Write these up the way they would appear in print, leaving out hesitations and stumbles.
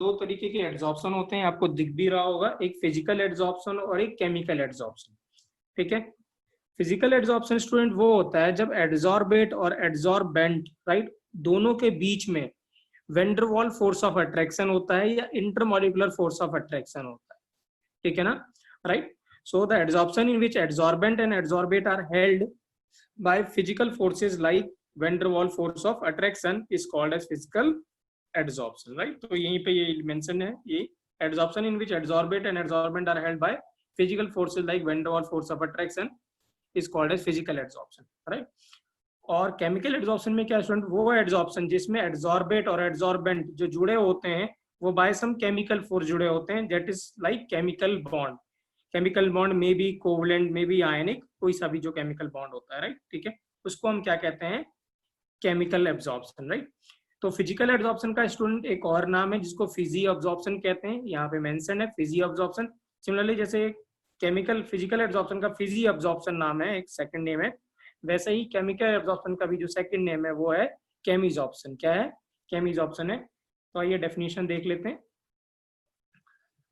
दो तरीके के एड्सॉर्प्शन होते हैं, आपको दिख भी रहा होगा, एक फिजिकल एड्सॉर्प्शन और एक केमिकल एड्सॉर्प्शन। ठीक है, फिजिकल एड्सॉर्प्शन स्टूडेंट वो होता है जब एड्सॉर्बेट और एड्सॉर्बेंट राइट दोनों के बीच में vendor Waal force of attraction होता है या इंटरमॉलिकुलर फोर्स ऑफ अट्रैक्शन होता है। ठीक है ना, right. So the adsorption in which adsorbent and adsorbate are held by physical forces like van der Waal force of attraction is called as physical adsorption, right. तो यहीं पे ये मेंशन है, ये adsorption in which adsorbate and adsorbent are held by physical forces like van der Waal force of attraction is called as physical adsorption, right. और chemical adsorption में क्या student, वो एड्सॉर्प्शन जिसमें एड्सॉर्बेट और एड्सॉर्बेंट जो जुड़े होते हैं वो बाय सम केमिकल फोर्स जुड़े होते हैं, that is like chemical bond. Chemical bond में भी कोवलेंट में भी आयनिक, कोई सा भी जो केमिकल बॉन्ड होता है, राइट। ठीक है, उसको हम क्या कहते हैं, केमिकल एब्जॉर्प्शन, राइट। तो फिजिकल एब्जॉर्प्शन का स्टूडेंट एक और नाम है जिसको फिजी एब्जॉर्प्शन कहते हैं, यहाँ पे मेंशन है फिजी एब्जॉर्प्शन। सिमिलरली जैसे केमिकल फिजिकल एब्जॉर्प्शन का फिजी एब्जॉर्प्शन नाम है, एक सेकंड नेम है, वैसे ही केमिकल एब्जॉर्प्शन का भी जो सेकंड नेम है वो है केमिजॉर्प्शन। क्या है, केमिजॉर्प्शन है। तो आइए डेफिनेशन देख लेते हैं।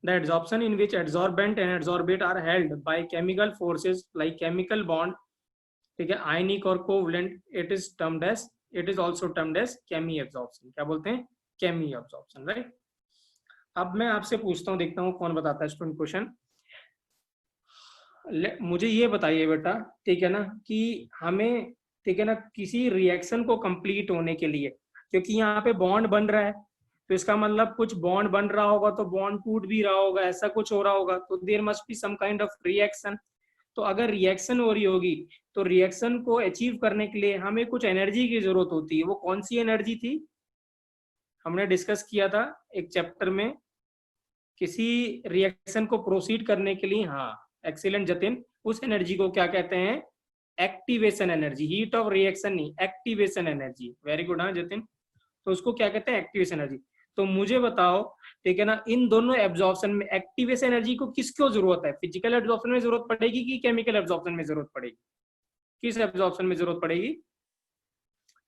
The adsorption in which adsorbent and adsorbate are held by chemical forces like chemical bond, ठीक है, आयनिक और covalent, it is also termed as chemi absorption। क्या बोलते हैं, chemi absorption, राइट। अब मैं आपसे पूछता हूँ, देखता हूँ कौन बताता है स्टूडेंट क्वेश्चन। मुझे ये बताइए बेटा, ठीक है ना, कि हमें, ठीक है ना, किसी रिएक्शन को कंप्लीट होने के लिए, क्योंकि यहाँ पे बॉन्ड बन रहा है तो इसका मतलब कुछ बॉन्ड बन रहा होगा तो बॉन्ड टूट भी रहा होगा, ऐसा कुछ हो रहा होगा, तो there must be some kind of reaction. तो अगर रिएक्शन हो रही होगी तो रिएक्शन को अचीव करने के लिए हमें कुछ एनर्जी की जरूरत होती है। वो कौन सी एनर्जी थी, हमने डिस्कस किया था एक चैप्टर में, किसी रिएक्शन को प्रोसीड करने के लिए, हाँ एक्सीलेंट जतिन, उस एनर्जी को क्या कहते हैं, activation energy. Heat of reaction नहीं, एक्टिवेशन एनर्जी। वेरी गुड, हाँ जतिन, तो उसको क्या कहते हैं, एक्टिवेशन एनर्जी। तो मुझे बताओ, ठीक है ना, इन दोनों एब्जॉर्प्शन में एक्टिवेशन एनर्जी को किसको जरूरत है, फिजिकल एब्जॉर्प्शन में जरूरत पड़ेगी कि केमिकल एब्जॉर्प्शन में जरूरत पड़ेगी, किस एब्जॉर्प्शन में जरूरत पड़ेगी,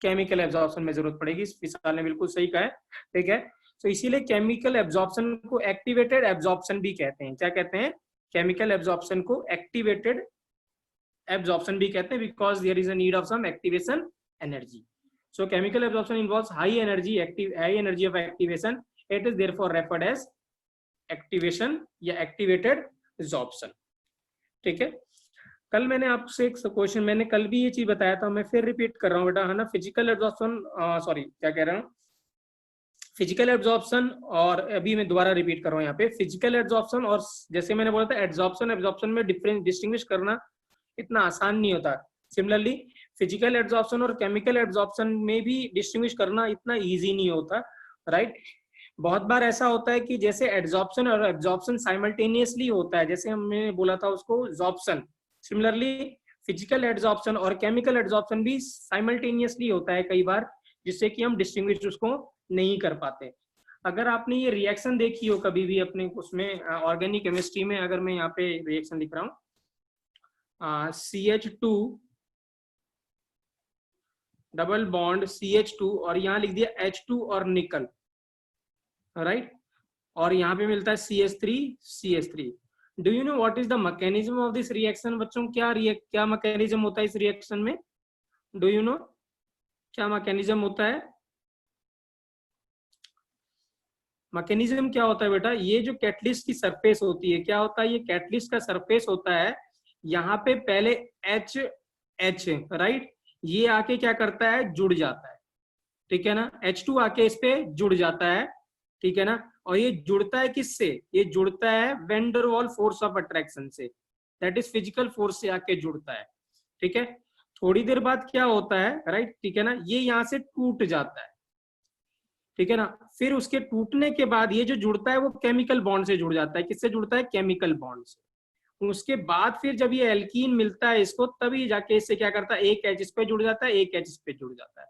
केमिकल एब्जॉर्प्शन में जरूरत पड़ेगी। विशाल ने बिल्कुल सही कहा है, ठीक है। तो इसीलिए केमिकल एब्जॉर्प्शन को एक्टिवेटेड एब्जॉर्प्शन भी कहते हैं। क्या कहते हैं, केमिकल एब्जॉर्प्शन को एक्टिवेटेड एब्जॉर्प्शन भी कहते हैं, because there is a need of some activation energy. So chemical absorption involves high energy of activation. It is therefore referred as activation या activated absorption। ठीक है, कल मैंने आपसे एक क्वेश्चन, मैंने कल भी ये चीज बताया था, मैं फिर रिपीट कर रहा हूँ बेटा, है ना। फिजिकल एब्जॉर्प्शन, सॉरी क्या कह रहा हूँ, फिजिकल एब्जॉर्प्शन, और अभी मैं दोबारा रिपीट कर रहा हूँ यहाँ पे, फिजिकल एब्जॉर्प्शन और जैसे मैंने बोला था एब्जॉर्प्शन में डिफरेंस डिस्टिंग्विश करना इतना आसान नहीं होता। सिमिलरली फिजिकल एब्जॉर्प्शन और केमिकल एब्जॉर्प्शन में भी डिस्टिंग्विश करना इतना इजी नहीं होता, राइट। बहुत बार ऐसा होता है कि जैसे एब्जॉर्प्शन और एब्जॉर्प्शन साइमल्टेनियसली होता है, जैसे हमने बोला था उसको एब्जॉर्प्शन, सिमिलरली फिजिकल एब्जॉर्प्शन और केमिकल एब्जॉर्प्शन भी साइमल्टेनियसली होता है कई बार, जिससे कि हम डिस्टिंग्विश उसको नहीं कर पाते। अगर आपने ये रिएक्शन देखी हो कभी भी अपने उसमें ऑर्गेनिक केमिस्ट्री में, अगर मैं यहाँ पे रिएक्शन लिख रहा हूँ, CH2 डबल बॉन्ड CH2 और यहाँ लिख दिया H2 और निकल, राइट, और यहाँ पे मिलता है CH3। Do you know what is the mechanism of this reaction बच्चों, क्या मैकेनिज्म होता है इस रिएक्शन में, डू यू नो क्या मैकेनिज्म होता है, मैकेनिज्म क्या होता है बेटा, ये जो कैटलिस्ट की सरफेस होती है, क्या होता है, ये कैटलिस्ट का सरफेस होता है, यहाँ पे पहले H, राइट, ये आके क्या करता है, जुड़ जाता है, ठीक है ना, H2 आके इस पे जुड़ जाता है, ठीक है ना, और ये जुड़ता है किससे, ये जुड़ता है vendor Waal force of attraction से, दैट इज फिजिकल फोर्स से आके जुड़ता है, ठीक है। थोड़ी देर बाद क्या होता है, राइट, ठीक है ना, ये यहाँ से टूट जाता है, ठीक है ना, फिर उसके टूटने के बाद ये जो जुड़ता है वो केमिकल बॉन्ड से जुड़ जाता है, किससे जुड़ता है, केमिकल बॉन्ड से। उसके बाद फिर जब ये एल्कीन मिलता है इसको, तभी जाके इससे क्या करता है, एक H इस पे जुड़ जाता है, एक H इस पे जुड़ जाता है,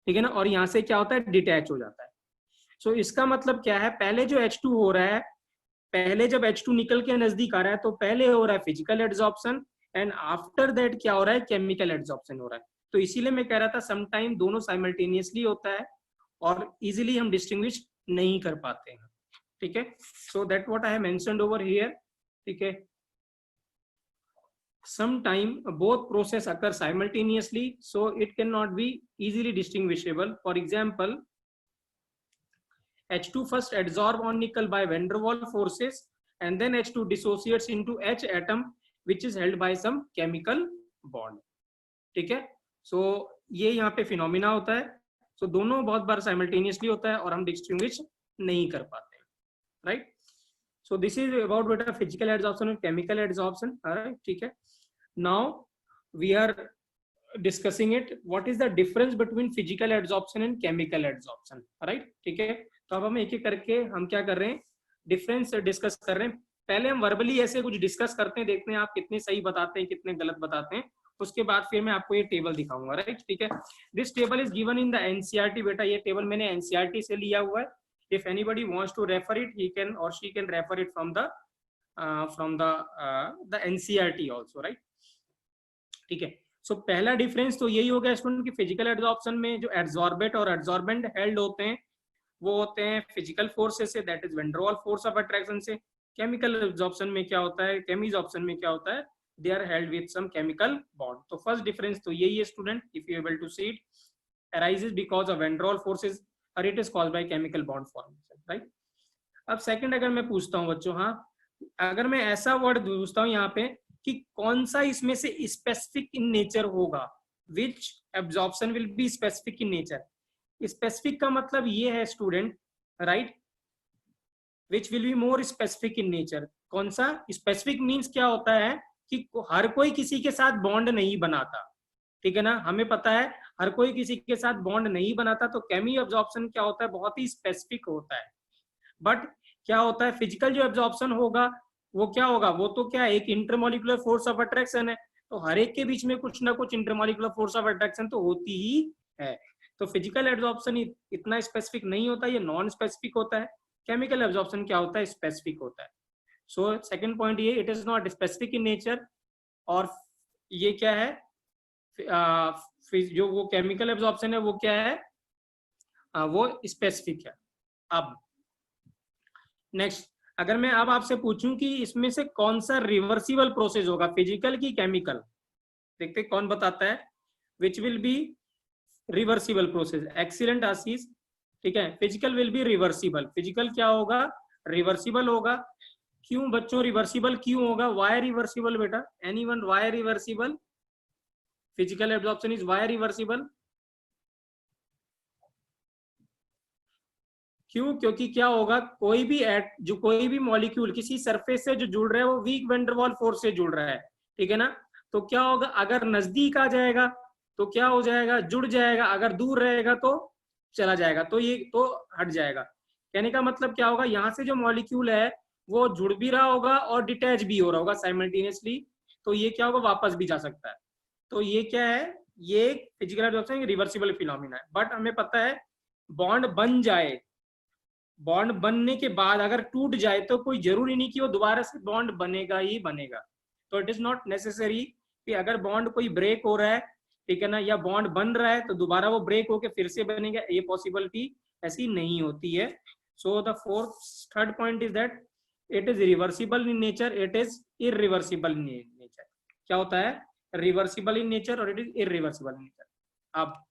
ठीक है ना, और यहाँ से क्या होता है, डिटैच हो जाता है। सो इसका मतलब क्या है, पहले जो H2 हो रहा है, पहले जब H2 निकल के नजदीक आ रहा है तो पहले हो रहा है physical adsorption, and after that क्या हो रहा है, केमिकल एड्सॉर्प्शन हो रहा है। तो इसीलिए मैं कह रहा था समटाइम दोनों साइमल्टेनियसली होता है और इजीली हम डिस्टिंग्विश नहीं कर पाते हैं, ठीक है। So that what I have mentioned over here, ठीक है। Sometime both process occur simultaneously, so it cannot be easily distinguishable. For example, H2 first adsorb on nickel by van der Waals forces, and then H2 dissociates into H atom which is held by some chemical bond, ठीक है। सो ये यहाँ पे phenomena होता है। सो दोनों बहुत बार simultaneously होता है और हम डिस्टिंग्विश नहीं कर पाते हैं, right. So this is about बेटा फिजिकल एडजॉर्प्शन और केमिकल एडजॉर्प्शन, राइट, ठीक है। Now we are discussing it. What is the difference between physical adsorption and chemical adsorption, right? ठीक है। तो अब हम एक एक करके हम क्या कर रहे हैं, डिफरेंस डिस्कस कर रहे हैं। पहले हम वर्बली ऐसे कुछ डिस्कस करते हैं, देखते हैं आप कितने सही बताते हैं कितने गलत बताते हैं, उसके बाद फिर मैं आपको ये टेबल दिखाऊंगा, राइट, ठीक है। This table is given in the NCERT, बेटा ये टेबल मैंने एनसीईआरटी से लिया हुआ है। If anybody wants to refer it, he can और she can refer it from the NCERT also, right, ठीक है। सो पहला डिफरेंस तो यही हो गया स्टूडेंट कि फिजिकल एडजॉर्प्शन में जो एडजॉर्बेट और एडजॉर्बेंट हेल्ड होते हैं वो होते हैं फिजिकल फोर्सेस से, that is van der Waals force of attraction से। केमिकल एब्जॉर्प्शन में क्या होता है, केमिजॉर्प्शन में क्या होता है, they are held with some chemical bond. तो फर्स्ट डिफरेंस तो यही है student, if you able to see it, arises because of van der Waals forces और it is called by chemical bond formation, right. अब second अगर मैं पूछता हूँ बच्चों, हाँ अगर मैं ऐसा वर्ड पूछता हूँ यहाँ पे कि कौन सा इसमें से स्पेसिफिक इन नेचर होगा, which absorption will be specific in nature. Specific का मतलब ये है student, right, which will be more specific in nature. कौन सा स्पेसिफिक मीन्स क्या होता है कि हर कोई किसी के साथ बॉन्ड नहीं बनाता, ठीक है ना, हमें पता है हर कोई किसी के साथ बॉन्ड नहीं बनाता। तो केमी एब्जॉर्प्शन क्या होता है, बहुत ही स्पेसिफिक होता है। बट क्या होता है फिजिकल जो एब्जॉर्प्शन होगा वो क्या होगा, वो तो क्या एक इंटरमोलिकुलर फोर्स ऑफ अट्रैक्शन है, तो हर एक के बीच में कुछ ना कुछ इंटरमोलिकुलर फोर्स ऑफ अट्रैक्शन तो होती ही है। तो फिजिकल एब्जॉर्प्शन इतना स्पेसिफिक नहीं होता, ये नॉन स्पेसिफिक होता है। केमिकल एब्जॉर्प्शन क्या होता है, स्पेसिफिक होता है। सो सेकंड पॉइंट ये, it is not specific in nature, और ये क्या है, जो वो केमिकल एब्जॉर्प्शन है वो क्या है, वो स्पेसिफिक है। अब नेक्स्ट, अगर मैं अब आपसे पूछूं कि इसमें से कौन सा रिवर्सिबल प्रोसेस होगा, फिजिकल की केमिकल, देखते कौन बताता है, which will be reversible process. Excellent Ashish, ठीक है। Physical will be reversible, physical क्या होगा, रिवर्सिबल होगा। क्यों बच्चों रिवर्सिबल क्यों होगा, वाई रिवर्सिबल बेटा, anyone, why reversible, physical absorption is why reversible, क्यों, क्योंकि क्या होगा, कोई भी मॉलिक्यूल किसी सरफेस से जो जुड़ रहा है वो weak van der Waals force से जुड़ रहा है, ठीक है ना। तो क्या होगा, अगर नजदीक आ जाएगा तो क्या हो जाएगा, जुड़ जाएगा, अगर दूर रहेगा तो चला जाएगा, तो ये तो हट जाएगा। कहने का मतलब क्या होगा, यहाँ से जो मॉलिक्यूल है वो जुड़ भी रहा होगा और डिटैच भी हो रहा होगा साइमल्टेनियसली, तो ये क्या होगा, वापस भी जा सकता है। तो ये क्या है, ये फिजिकल एब्जॉर्प्शन रिवर्सिबल फिनोमिना है। बट हमें पता है बॉन्ड बन जाए, बॉन्ड बनने के बाद अगर टूट जाए तो कोई जरूरी नहीं कि वो दोबारा से बॉन्ड बनेगा ही बनेगा। तो इट इज नॉट नेसेसरी कि अगर बॉन्ड कोई ब्रेक हो रहा है, ठीक है ना, या बॉन्ड बन रहा है तो दोबारा वो ब्रेक होके फिर से बनेगा, ये पॉसिबिलिटी ऐसी नहीं होती है। So the third point is that it is reversible in nature, it is irreversible in nature. क्या होता है, रिवर्सिबल इन नेचर और it is irreversible in nature. अब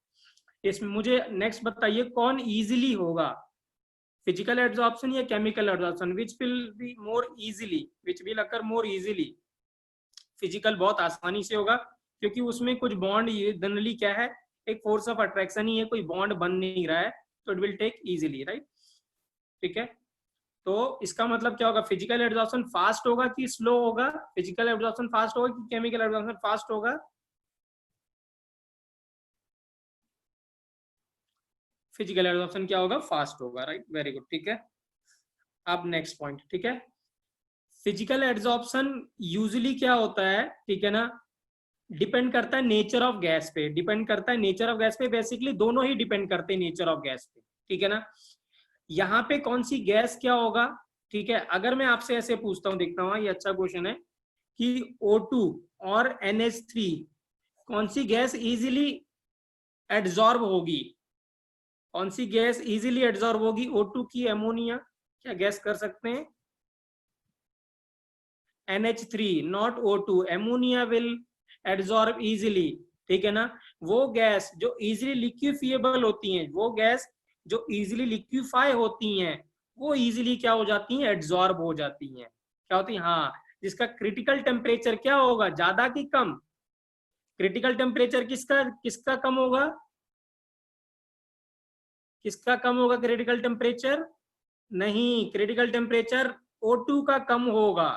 इसमें मुझे नेक्स्ट बताइए कौन इजीली होगा, फिजिकल एब्जॉर्प्शन या chemical absorption, which will be more easily, which will occur more easily. Physical बहुत आसानी से होगा क्योंकि उसमें कुछ बॉन्ड, ये जनरली क्या है, एक फोर्स ऑफ अट्रैक्शन ही है, कोई बॉन्ड बन नहीं रहा है, तो it will take easily, right, ठीक है। तो इसका मतलब क्या होगा, फिजिकल एब्जॉर्प्शन फास्ट होगा कि स्लो होगा, फिजिकल एब्जॉर्प्शन फास्ट होगा कि केमिकल एब्जॉर्प्शन फास्ट होगा, फिजिकल एब्जॉर्प्शन क्या होगा, फास्ट होगा, राइट, वेरी गुड, ठीक है। अब नेक्स्ट पॉइंट, ठीक है, फिजिकल एब्जॉर्प्शन यूजुअली क्या होता है, ठीक है ना, डिपेंड करता है नेचर ऑफ गैस पे, डिपेंड करता है नेचर ऑफ गैस पे, बेसिकली दोनों ही डिपेंड करते हैं नेचर ऑफ गैस पे, ठीक है ना। यहाँ पे कौन सी गैस क्या होगा, ठीक है, अगर मैं आपसे ऐसे पूछता हूँ, देखता हूँ ये अच्छा क्वेश्चन है कि O2 और NH3 कौन सी गैस इजीली एड्सॉर्ब होगी, कौन सी गैस इजीली एब्जॉर्ब होगी, O2 की अमोनिया? क्या गैस कर सकते हैं? NH3 not O2, ammonia will absorb easily, ठीक है ना। वो गैस जो इजीली लिक्विफिएबल होती हैं, वो गैस जो इजीली लिक्विफाई होती हैं, वो इजीली क्या हो जाती हैं, एब्जॉर्ब हो जाती हैं। क्या होती है, हाँ, जिसका क्रिटिकल टेम्परेचर क्या होगा, ज्यादा कि कम? क्रिटिकल टेम्परेचर किसका किसका कम होगा, किसका कम होगा क्रिटिकल टेम्परेचर? नहीं, क्रिटिकल टेम्परेचर O2 का कम होगा।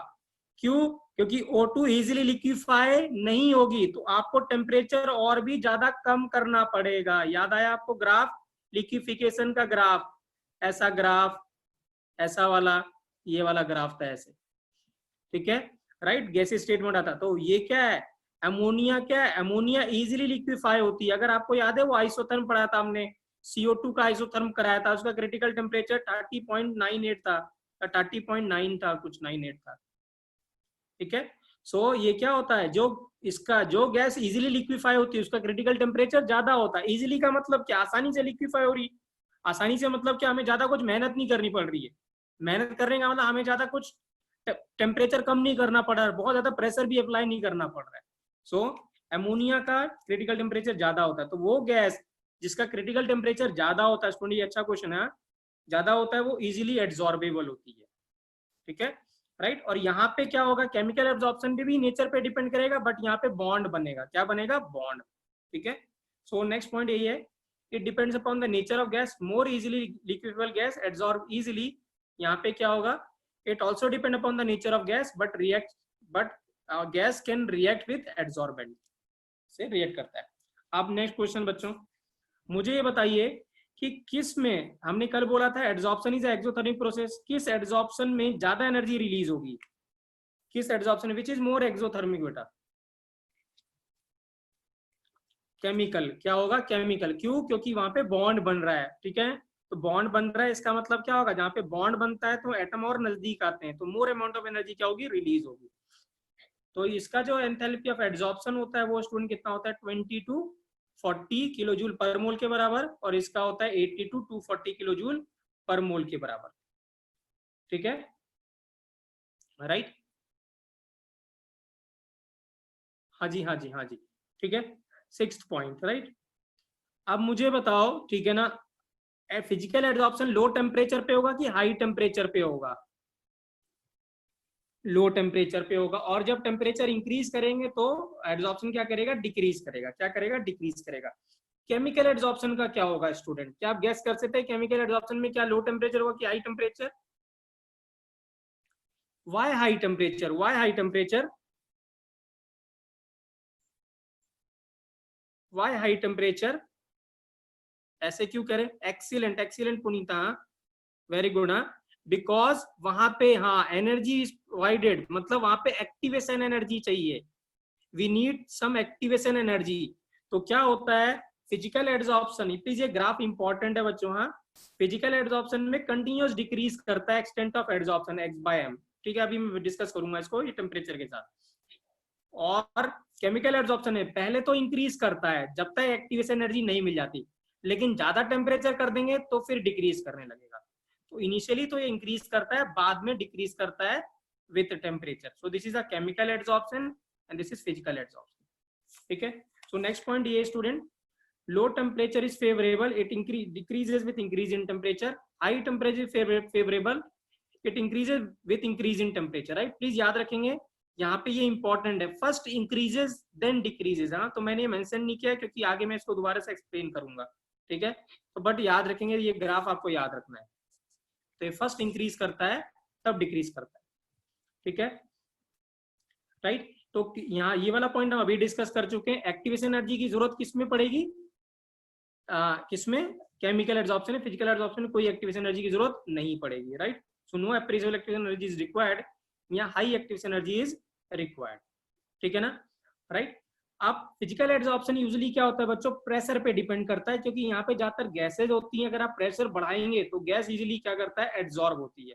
क्यों? क्योंकि O2 इजीली लिक्विफाई नहीं होगी, तो आपको टेम्परेचर और भी ज्यादा कम करना पड़ेगा। याद आया आपको ग्राफ, लिक्विफिकेशन का ग्राफ? ऐसा ग्राफ, ऐसा वाला, ये वाला ग्राफ था ऐसे, ठीक है, राइट। गैसी स्टेटमेंट आता, तो ये क्या है, अमोनिया। क्या है, अमोनिया इजीली लिक्विफाई होती है। अगर आपको याद है वो आइसोथर्म पढ़ा था हमने, CO2 का आइसोथर्म कराया था, उसका क्रिटिकल टेम्परेचर 30.98 था, 30.9 था, कुछ 98 था, ठीक है। सो ये क्या होता है, जो इसका जो गैस इजीली लिक्विफाई होती है उसका क्रिटिकल टेम्परेचर ज्यादा होता है। इजीली का मतलब क्या, आसानी से लिक्विफाई हो रही, आसानी से मतलब क्या, हमें ज्यादा कुछ मेहनत नहीं करनी पड़ रही है। मेहनत करने का मतलब हमें ज्यादा कुछ टेम्परेचर कम नहीं करना पड़ रहा है, बहुत ज्यादा प्रेशर भी अप्लाई नहीं करना पड़ रहा है। सो अमोनिया का क्रिटिकल टेम्परेचर ज्यादा होता है, तो वो गैस जिसका क्रिटिकल टेम्परेचर ज्यादा होता है, स्टूडेंट ये अच्छा क्वेश्चन है, ज्यादा होता है, वो इजीली एब्जॉर्बेबल होती है, ठीक है, राइट। और यहाँ पे क्या होगा, केमिकल एब्जॉर्प्शन भी नेचर पे डिपेंड करेगा, बट यहाँ पे बॉन्ड बनेगा, क्या बनेगा, बॉन्ड, ठीक है। सो नेक्स्ट पॉइंट यही है, it depends upon the nature of gas, more easily liquefiable gas absorb easily. यहाँ पे क्या होगा, it also depend upon the nature of gas but gas can react with adsorbent, से react करता है। अब नेक्स्ट क्वेश्चन बच्चों, मुझे ये बताइए कि किस में, हमने कल बोला था एड्सॉर्प्शन इज एक्सोथर्मिक प्रोसेस, किस एड्सॉर्प्शन में ज्यादा एनर्जी रिलीज होगी, किस adsorption which is more exothermic बेटा? केमिकल, क्या होगा, केमिकल। क्यों? क्योंकि वहां पे बॉन्ड बन रहा है, ठीक है, तो बॉन्ड बन रहा है, इसका मतलब क्या होगा, जहाँ पे बॉन्ड बनता है तो एटम और नजदीक आते हैं, तो मोर अमाउंट ऑफ एनर्जी क्या होगी, रिलीज होगी। तो इसका जो एंथैल्पी ऑफ एड्सॉर्प्शन होता है वो स्टूडेंट कितना होता है, 20 to 40 किलो जूल पर मोल के बराबर, और इसका होता है 80 to 240 किलो जूल पर मोल के बराबर, ठीक है, राइट। हाँ जी, हाँ जी, हाँ जी, ठीक है, 6th पॉइंट, राइट। अब मुझे बताओ, ठीक है ना, फिजिकल एड्सॉर्प्शन लो टेम्परेचर पे होगा कि हाई टेम्परेचर पे होगा? लो टेम्परेचर पे होगा, और जब टेम्परेचर इंक्रीज करेंगे तो एड्सॉर्प्शन क्या करेगा, डिक्रीज करेगा, क्या करेगा, डिक्रीज करेगा। केमिकल एड्सॉर्प्शन का क्या होगा स्टूडेंट, क्या आप गैस कर सकते हैं केमिकल एड्सॉर्प्शन में क्या लो टेम्परेचर होगा कि high temperature? Why high temperature, why high temperature, why high temperature, ऐसे क्यों करें? Excellent, excellent Punita, very good. हाँ, बिकॉज वहां पे, हाँ, एनर्जी इज प्रोवाइडेड, मतलब वहां पे एक्टिवेशन एनर्जी चाहिए, we need some activation energy. तो क्या होता है, फिजिकल एड्सॉर्प्शन, प्लीज ये ग्राफ इंपॉर्टेंट है बच्चों, हाँ, फिजिकल एड्सॉर्प्शन में कंटिन्यूअस डिक्रीज करता है एक्सटेंट ऑफ एड्सॉर्प्शन x/m, ठीक है, अभी मैं डिस्कस करूंगा इसको ये टेम्परेचर के साथ। और केमिकल एड्सॉर्प्शन में पहले तो इंक्रीज करता है जब तक एक्टिवेशन एनर्जी नहीं मिल जाती, लेकिन ज्यादा टेम्परेचर कर देंगे तो फिर डिक्रीज करने लगेगा। तो इनिशियली तो ये इंक्रीज करता है, बाद में डिक्रीज करता है with temperature. So this is a chemical adsorption and this is physical adsorption, ठीक है। सो नेक्स्ट पॉइंट ये student, low temperature is favorable, it decreases with increase in temperature, high temperature is favorable, it increases with increase in temperature, right। Please याद रखेंगे, यहाँ पे ये important है, first increases then decreases, हाँ, तो मैंने मेंशन नहीं किया क्योंकि आगे मैं इसको दोबारा से एक्सप्लेन करूंगा, ठीक है, तो बट याद रखेंगे, ये ग्राफ आपको याद रखना है, तो ये फर्स्ट इंक्रीज करता है तब डिक्रीज करता है, ठीक है, राइट। तो यहाँ ये वाला पॉइंट हम अभी डिस्कस कर चुके हैं, एक्टिवेशन एनर्जी की जरूरत किसमें पड़ेगी, किसमें, केमिकल एड्सॉर्प्शन है, फिजिकल एड्सॉर्प्शन में कोई एक्टिवेशन एनर्जी की जरूरत नहीं पड़ेगी, right. So no appreciable activation energy is required, या high activation energy is required, ठीक है ना, राइट। अब फिजिकल एड्सॉर्प्शन यूजुअली क्या होता है बच्चों, प्रेशर पे डिपेंड करता है, क्योंकि यहाँ पे ज्यादातर गैसेज होती हैं, अगर आप प्रेशर बढ़ाएंगे तो गैस इजिली क्या करता है, एड्सॉर्ब होती है,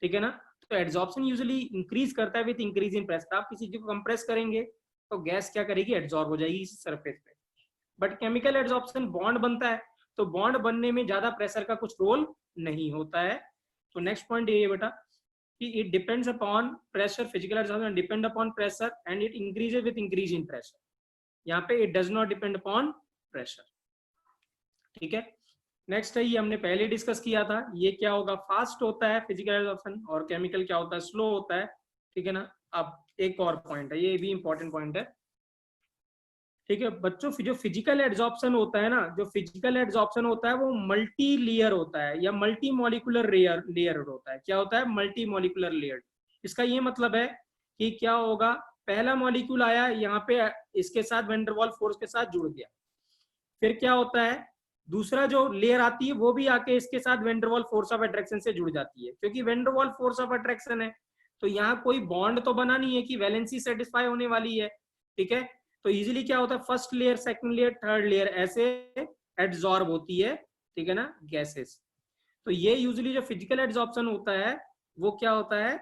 ठीक है ना। तो एड्सॉर्प्शन यूजुअली इंक्रीज करता है विद इंक्रीज इन प्रेशर, आप किसी चीज को कंप्रेस करेंगे तो गैस क्या करेगी, एड्सॉर्ब हो जाएगी इस सरफेस पे। बट केमिकल एड्सॉर्प्शन बॉन्ड बनता है, तो बॉन्ड बनने में ज्यादा प्रेशर का कुछ रोल नहीं होता है। तो नेक्स्ट पॉइंट ये बेटा कि it depends upon pressure, physical adsorption depend upon pressure and it increases with increase in pressure. यहाँ पे it does not depend upon pressure. ठीक है, नेक्स्ट है, ये हमने पहले डिस्कस किया था, ये क्या होगा, फास्ट होता है फिजिकल एडजॉर्प्शन और केमिकल क्या होता है, स्लो होता है। ठीक है ना। अब एक और पॉइंट है, ये भी इंपॉर्टेंट पॉइंट है। ठीक है बच्चों, जो फिजिकल एडजॉर्प्शन होता है ना, जो फिजिकल एडजॉर्प्शन होता है वो मल्टी लेयर होता है या मल्टी मॉलिकुलर लेयर होता है। क्या होता है, मल्टी मॉलिकुलर लेयर। इसका ये मतलब है कि क्या होगा, पहला मॉलिक्यूल आया यहाँ पे, इसके साथ वैन डर वाल्स फोर्स के साथ जुड़ गया, फिर क्या होता है, दूसरा जो लेयर आती है वो भी आके इसके साथ van der Waals force of attraction से जुड़ जाती है, क्योंकि van der Waals force of attraction है तो यहाँ कोई बॉन्ड तो बना नहीं है कि वैलेंसी सेटिस्फाई होने वाली है। ठीक है, तो इजीली क्या होता है, first layer, second layer, third layer ऐसे एड्सॉर्ब होती है। ठीक है ना, गैसेस। तो ये यूजुअली जो फिजिकल एड्सॉर्प्शन होता है वो क्या होता है,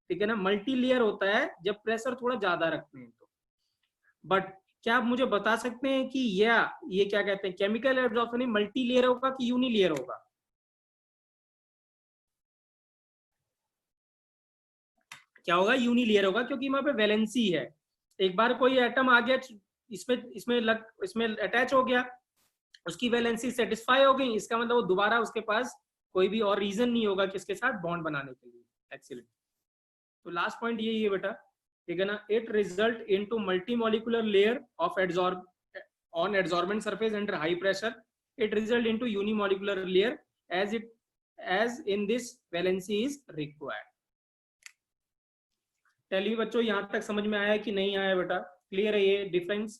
ठीक है ना, मल्टी लेयर होता है जब प्रेशर थोड़ा ज्यादा रखते हैं तो। बट क्या आप मुझे बता सकते हैं कि ये क्या कहते हैं, केमिकल एब्जॉर्प्शन मल्टी लेयर होगा कि यूनी लेयर होगा? क्या होगा, यूनी लेयर होगा, क्योंकि वहां पे वैलेंसी है। एक बार कोई एटम आ गया इसमें अटैच हो गया, उसकी वैलेंसी सेटिस्फाई हो गई, इसका मतलब वो दोबारा उसके पास कोई भी और रीजन नहीं होगा किसके साथ बॉन्ड बनाने के लिए। एक्सीलेंट। तो लास्ट पॉइंट यही है बेटा, ठीक है ना, it result into multi molecular layer of adsorb on adsorbent surface under high pressure. It result into unimolecular layer as in this valency is required. चलिए बच्चों, यहां तक समझ में आया कि नहीं आया बेटा? क्लियर है ये डिफरेंस?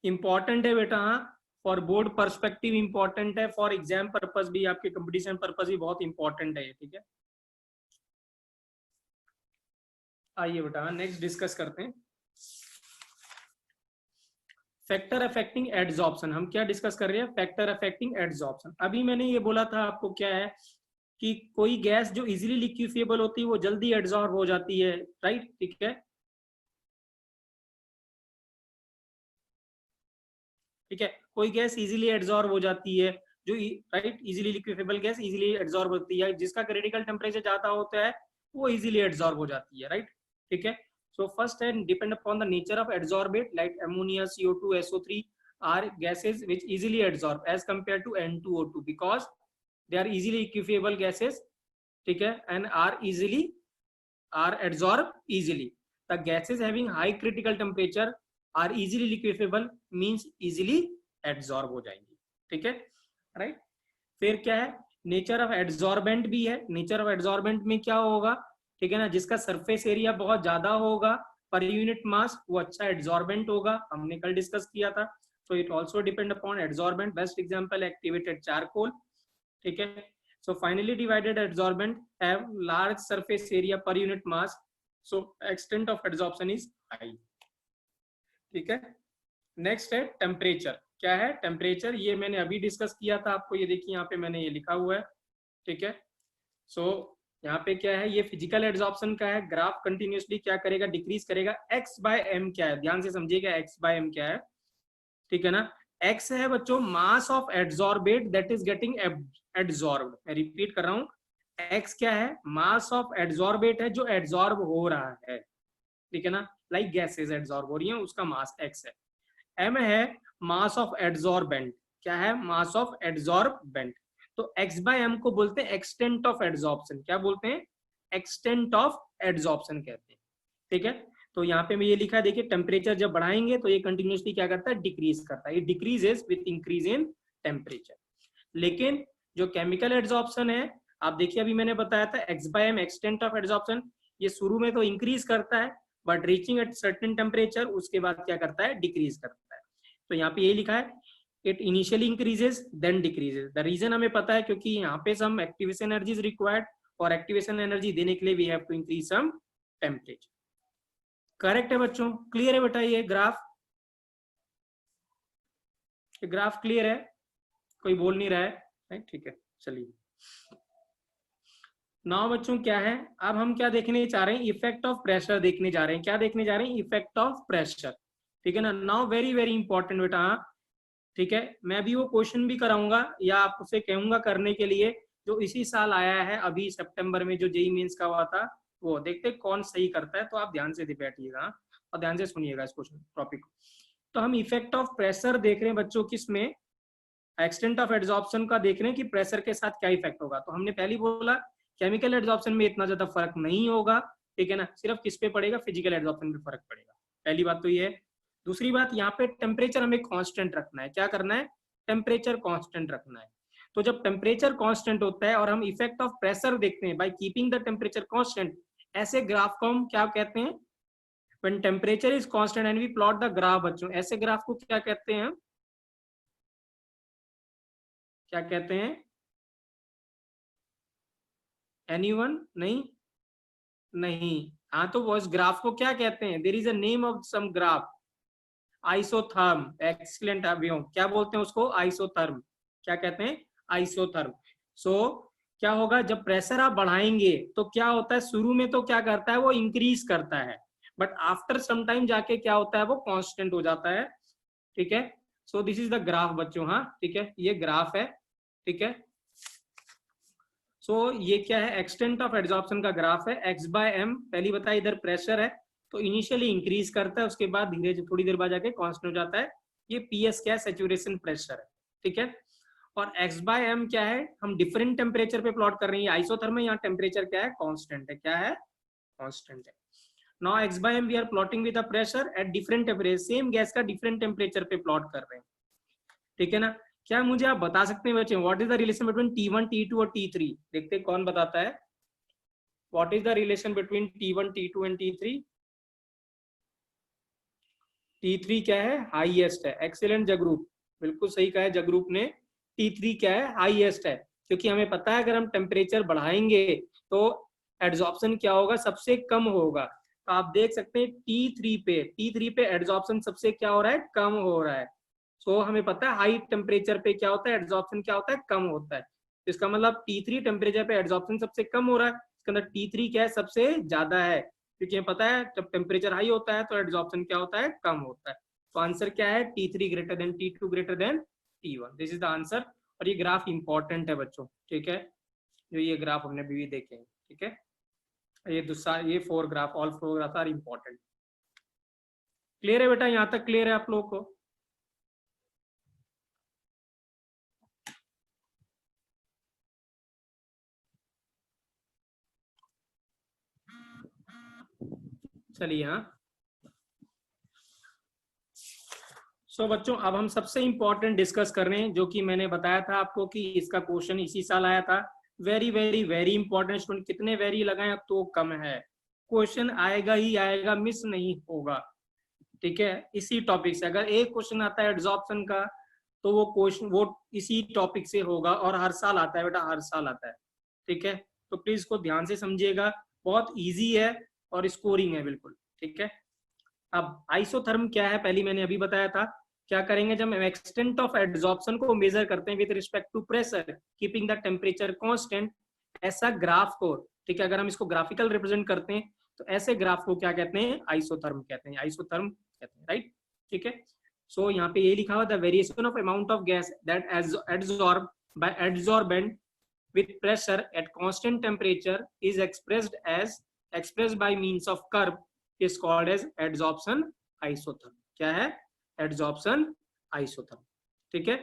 इंपॉर्टेंट है बेटा, हाँ, फॉर बोर्ड पर्सपेक्टिव इंपॉर्टेंट है, फॉर एग्जाम पर्पस भी, आपके कंपटीशन पर्पस भी बहुत इंपॉर्टेंट है ये। ठीक है, आइए बेटा नेक्स्ट डिस्कस करते हैं। फैक्टर अफेक्टिंग एड्सॉर्प्शन, हम क्या डिस्कस कर रहे हैं, फैक्टर अफेक्टिंग एड्सॉर्प्शन। अभी मैंने ये बोला था आपको क्या है कि कोई गैस जो इजीली लिक्विफिएबल होती है वो जल्दी एड्सॉर्ब हो जाती है, राइट? ठीक है, ठीक है, कोई गैस इजीली एड्सॉर्ब हो जाती है, जो right, easily liquefiable gas easily adsorb होती है, जिसका क्रिटिकल टेम्परेचर ज्यादा होता है वो इजीली एड्सॉर्ब हो जाती है, राइट? ठीक है, so first and depend upon the nature of adsorbate like ammonia, CO2, SO3 are gases which easily adsorb as compared to N2O2 because they are easily liquefiable gases, ठीक है, and are adsorb easily. The gases having high critical temperature are easily liquefiable means easily adsorb हो जाएंगी। ठीक है, right? फिर क्या है, nature of adsorbent भी है। नेचर ऑफ एड्सॉर्बेंट में क्या होगा, ठीक है ना, जिसका सरफेस एरिया बहुत ज्यादा होगा पर यूनिट मास वो अच्छा एड्सॉर्बेंट होगा, हमने कल डिस्कस किया था। So it also depend upon adsorbent. Best example activated charcoal. ठीक है, so finally divided adsorbent have large surface area पर unit mass, so extent of adsorption is high. ठीक है, नेक्स्ट है टेम्परेचर। क्या है टेम्परेचर, ये मैंने अभी डिस्कस किया था आपको, ये देखिए यहाँ पे मैंने ये लिखा हुआ है। ठीक है, सो यहाँ पे क्या है, ये फिजिकल एड्सॉर्प्शन का है। ग्राफ कंटिन्यूसली क्या करेगा, डिक्रीज करेगा। x बाय m क्या है, ध्यान से समझिएगा, x बाय m क्या है, ठीक है ना। x है बच्चों मास of adsorbate that is getting adsorbed. मैं रिपीट कर रहा हूँ, x क्या है, मास ऑफ एड्सॉर्बेट है जो एड्सॉर्ब हो रहा है, ठीक है ना, लाइक गैसेस एड्सॉर्ब हो रही है, उसका मास x है। m है मास ऑफ एड्सॉर्बेंट। क्या है, मास ऑफ एड्सॉर्बेंट। तो x बाय m को बोलते हैं एक्सटेंट ऑफ एड्सॉर्प्शन। क्या बोलते हैं, एक्सटेंट ऑफ एड्सॉर्प्शन कहते हैं। ठीक है, तो यहाँ पे मैं ये लिखा है, देखिए टेम्परेचर जब बढ़ाएंगे तो ये कंटिन्यूसली क्या करता है, डिक्रीज करता है। ये decreases with increase in temperature. लेकिन जो केमिकल एड्सॉर्प्शन है, आप देखिए अभी मैंने बताया था x by m extent of adsorption, ये शुरू में तो इंक्रीज करता है but reaching at certain temperature उसके बाद क्या करता है, डिक्रीज करता है। तो यहाँ पे ये लिखा है, it initially increases then decreases. The reason हमें पता है क्योंकि यहाँ पे some activation energy is required, और activation energy देने के लिए we have to increase some temperature. Correct है बच्चों, क्लियर है बेटा? ये ग्राफ क्लियर है, कोई बोल नहीं रहा है, ठीक है, चलिए। नाउ बच्चों क्या है, अब हम क्या देखने जा रहे हैं, इफेक्ट ऑफ प्रेशर देखने जा रहे हैं। क्या देखने जा रहे हैं, इफेक्ट ऑफ प्रेशर। ठीक है ना। नाउ वेरी वेरी इंपॉर्टेंट बेटा, ठीक है, मैं भी वो क्वेश्चन भी कराऊंगा या आपसे कहूंगा करने के लिए, जो इसी साल आया है अभी सितंबर में, जो जेई मेंस का हुआ था, वो देखते कौन सही करता है। तो आप ध्यान से बैठिएगा और ध्यान से सुनिएगा इस क्वेश्चन टॉपिक को। तो हम इफेक्ट ऑफ प्रेशर देख रहे हैं बच्चों, किसमें, एक्सटेंट ऑफ एड्सॉर्प्शन का देख रहे हैं कि प्रेशर के साथ क्या इफेक्ट होगा। तो हमने पहले बोला केमिकल एड्सॉर्प्शन में इतना ज्यादा फर्क नहीं होगा, ठीक है ना, सिर्फ किस पे पड़ेगा, फिजिकल एड्सॉर्प्शन पे फर्क पड़ेगा। पहली बात तो ये है। दूसरी बात, यहाँ पे टेम्परेचर हमें कांस्टेंट रखना है। क्या करना है, टेम्परेचर कांस्टेंट रखना है। तो जब टेम्परेचर कांस्टेंट होता है और हम इफेक्ट ऑफ प्रेशर देखते हैं by keeping the temperature constant, ऐसे ग्राफ को हम क्या कहते हैं, when temperature is constant and we plot the graph. बच्चों ऐसे ग्राफ को क्या कहते हैं, क्या कहते हैं, एनीवन? नहीं, नहीं, हाँ, तो वो इस ग्राफ को क्या कहते हैं, there is a name of some graph, isotherm. Excellent Abhiyog, क्या बोलते हैं उसको, आइसोथर्म। क्या कहते हैं, आइसोथर्म। सो क्या होगा, जब प्रेशर आप बढ़ाएंगे तो क्या होता है, शुरू में तो क्या करता है, वो इंक्रीज करता है, बट आफ्टर सम टाइम जाके क्या होता है, वो कांस्टेंट हो जाता है। ठीक है, so this is the graph बच्चों। हाँ ठीक है, ये ग्राफ है, ठीक है। सो ये क्या है, एक्सटेंट ऑफ एड्सॉर्प्शन का ग्राफ है, एक्स बाय एम। पहली बताया इधर प्रेशर है तो इनिशियली इंक्रीज करता है, उसके बाद धीरे थोड़ी देर बाद जाके कांस्टेंट हो जाता है। ये पीएस क्या है, सैचुरेशन प्रेशर है, ठीक है। और एक्स बाय एम क्या है, हम डिफरेंट टेम्परेचर पे प्लॉट कर रहे हैं, आइसोथर्म में यहाँ टेम्परेचर क्या है, कांस्टेंट है। क्या है, कांस्टेंट है। Now X by M we are plotting with the pressure at different temperature, same gas का डिफरेंट टेम्परेचर पे प्लॉट कर रहे हैं, ठीक है ना। क्या मुझे आप बता सकते हैं बच्चे, what is the relation between T1 T2 और T3? देखते हैं कौन बताता है, what is the relation between T1 T2 and T3? T3 क्या है, हाईएस्ट है। एक्सीलेंट जगरूप, बिल्कुल सही कहा है जगरूप ने, T3 क्या है, हाईएस्ट है। क्योंकि हमें पता है अगर हम टेम्परेचर बढ़ाएंगे तो एड्सॉर्प्शन क्या होगा, सबसे कम होगा। तो आप देख सकते हैं T3 पे एड्सॉर्प्शन सबसे क्या हो रहा है, कम हो रहा है। सो हमें पता है हाई टेम्परेचर पे क्या होता है, एड्सॉर्प्शन क्या होता है, कम होता है। तो इसका मतलब T3 टेम्परेचर पे एड्सॉर्प्शन सबसे कम हो रहा है, इसके अंदर T3 क्या है, सबसे ज्यादा है। क्योंकि हमें पता है जब टेम्परेचर हाई होता है तो एड्सॉर्प्शन क्या होता है, कम होता है। तो आंसर क्या है, T3 greater than T2 greater than T1, this is the answer. और ये ग्राफ इंपॉर्टेंट है बच्चों, ठीक है, जो ये ग्राफ हमने भी देखे हैं, ठीक है। ये दूसरा, ये 4 graph, all 4 graph are important. Clear है बेटा, यहाँ तक क्लियर है आप लोगों को? चलिए, हाँ। सो बच्चों अब हम सबसे इंपॉर्टेंट डिस्कस कर रहे हैं, जो कि मैंने बताया था आपको कि इसका क्वेश्चन इसी साल आया था। Very very very important student, कितने वेरी लगाए तो कम है, क्वेश्चन आएगा ही आएगा, मिस नहीं होगा, ठीक है। इसी टॉपिक से अगर एक क्वेश्चन आता है एड्सॉर्प्शन का, तो वो क्वेश्चन वो इसी टॉपिक से होगा, और हर साल आता है बेटा, हर साल आता है, ठीक है। तो प्लीज इसको ध्यान से समझिएगा, बहुत इजी है और स्कोरिंग है बिल्कुल, ठीक है। अब आइसोथर्म क्या है, पहले मैंने अभी बताया था। क्या करेंगे, जब हम एक्सटेंट ऑफ एड्सॉर्प्शन को मेजर करते हैं with respect to pressure keeping the temperature constant, ऐसा ग्राफ को, ठीक है, अगर हम इसको ग्राफिकल रिप्रेजेंट करते हैं तो ऐसे ग्राफ को क्या कहते हैं, आइसोथर्म कहते हैं, आइसोथर्म कहते हैं, राइट, ठीक है। सो यहाँ पे ये लिखा हुआ, the variation of amount of gas that adsorb by adsorbent with pressure at constant temperature is expressed by means of curve is called as adsorption isotherm। क्या है, adsorption isotherm, ठीक है।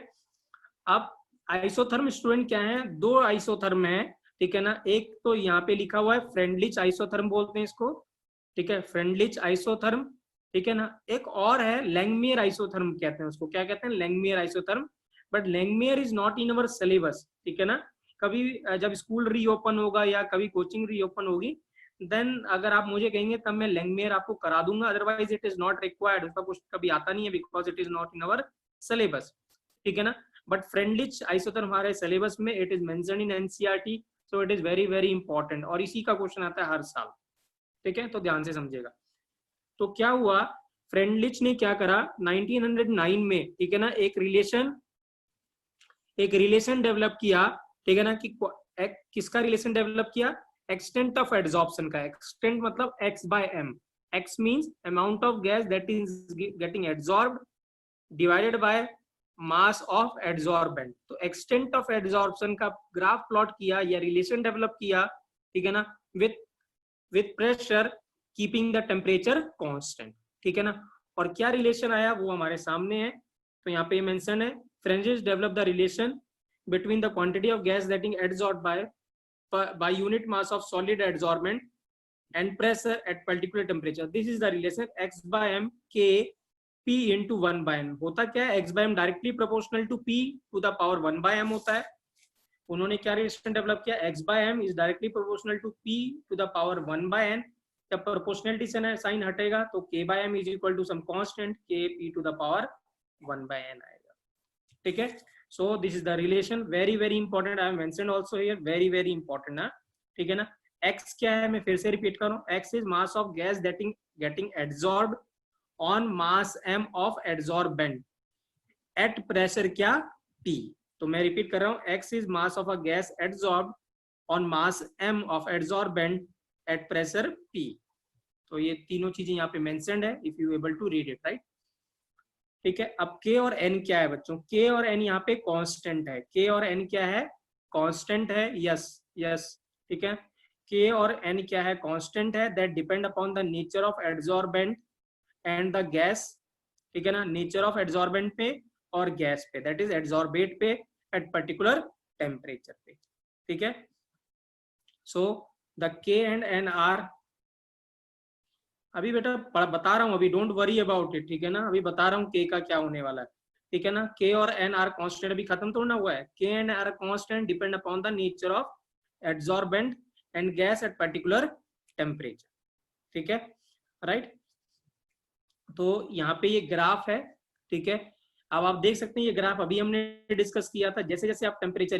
अब आइसोथर्म स्टूडेंट क्या है, दो आइसोथर्म है, ठीक है ना। एक तो यहाँ पे लिखा हुआ है फ्रेंडलिच आइसोथर्म बोलते हैं इसको, ठीक है, फ्रेंडलिच आइसोथर्म, ठीक है ना। एक और है लैंगमियर आइसोथर्म कहते हैं उसको, क्या कहते हैं, Langmuir isotherm. But Langmuir is not in our syllabus, ठीक है ना। कभी जब स्कूल रीओपन होगा या कभी कोचिंग रीओपन होगी, देन अगर आप मुझे कहेंगे तब मैं लैंगमियर आपको करा दूंगा, otherwise it is not required, उसका कुछ कभी आता नहीं है, because it is not in our syllabus, ठीक है ना। बट फ्रेंडलिच आइसोथर्म हमारे सिलेबस में it is mentioned in NCERT, so it is very very important, और इसी का क्वेश्चन आता है हर साल, ठीक है, तो ध्यान से समझिएगा। तो क्या हुआ, फ्रेंडलिच ने क्या करा 1909 में, ठीक है ना, एक रिलेशन डेवलप किया, ठीक है ना, कि किसका रिलेशन डेवलप किया, एक्सटेंट ऑफ एड्सॉर्प्शन का। एक्सटेंट मतलब X by M, X means amount of gas that is getting adsorbed divided by mass of adsorbent. तो एक्सटेंट ऑफ एड्सॉर्प्शन का ग्राफ प्लॉट किया या रिलेशन डेवलप किया, ठीक है ना, with pressure keeping the temperature constant, ठीक है ना। और क्या रिलेशन आया वो हमारे सामने है, तो यहाँ पे मेंशन है, Freundlich develop the relation between the quantity of gas getting adsorbed by unit mass of solid adsorbent and pressure at particular temperature. This is the relation x by m k p into 1 by n। होता क्या है, x by m directly proportional to p to the power 1 by m होता है। उन्होंने क्या relation develop किया, x by m is directly proportional to p to the power 1 by n। जब proportionality से साइन हटेगा तो k by m is equal to some constant k p to the power 1 by n आएगा, ठीक है। So this is the relation, very very important, I have mentioned also here, very very important ना, ठीक है ना। x क्या है, मैं फिर से रिपीट कर रहा हूँ, x is mass of gas getting adsorbed on mass m of adsorbent at pressure क्या T। तो मैं रिपीट कर रहा हूँ, x is mass of a gas adsorbed on mass m of adsorbent at pressure P। तो ये तीनों चीजें यहाँ पे मेंशन्ड है, if you able to read it, right, ठीक है। अब k और n क्या है बच्चों, k और n यहाँ पे कांस्टेंट है, k और n क्या है, कांस्टेंट है, यस यस, ठीक है। k और n क्या है, कांस्टेंट है, that depend upon the nature of adsorbent and the gas, ठीक है ना, नेचर ऑफ एड्सॉर्बेंट पे और गैस पे, दैट इज एड्सॉर्बेट पे एट पर्टिकुलर टेम्परेचर पे, ठीक है। So the k and n are, अभी बेटा बता रहा हूँ, अभी डोंट वरी अबाउट इट, ठीक है ना, अभी बता रहा हूँ k का क्या होने वाला है, ठीक है ना। k और n आर कांस्टेंट, अभी खत्म तो ना हुआ है, k and are constant depend upon the nature of adsorbent and gas at particular temperature, ठीक है, राइट। तो यहाँ पे ये ग्राफ है, ठीक है। अब आप देख सकते हैं ये ग्राफ अभी हमने डिस्कस किया था, जैसे जैसे आप टेम्परेचर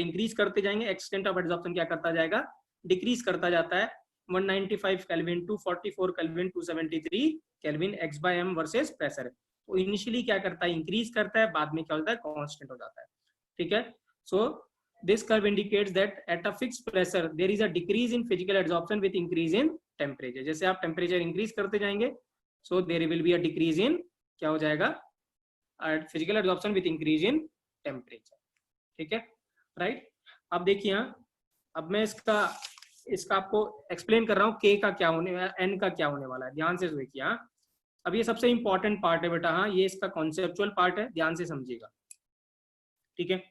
इंक्रीज करते जाएंगे, एक्सटेंट ऑफ एड्सॉर्प्शन क्या करता जाएगा, डिक्रीज करता जाता है। 195 kelvin, 244 kelvin, 273 kelvin, x by m versus pressure. तो इनिशियली क्या करता है, इंक्रीज करता है, बाद में क्या होता है, कांस्टेंट हो जाता है, ठीक है। So this curve indicates that at a fixed pressure there is a decrease in physical adsorption with increase in temperature. जैसे आप टेम्परेचर इंक्रीज करते जाएंगे, so there will be a decrease in, क्या हो जाएगा, physical adsorption with increase in temperature, ठीक है, right. अब देखिए अब मैं इसका आपको एक्सप्लेन कर रहा हूँ, k का क्या होने वाला, n का क्या होने वाला है, ध्यान से देखिए। अब ये सबसे इंपॉर्टेंट पार्ट है बेटा, ये इसका कॉन्सेप्चुअल पार्ट है, ध्यान से समझिएगा, ठीक है।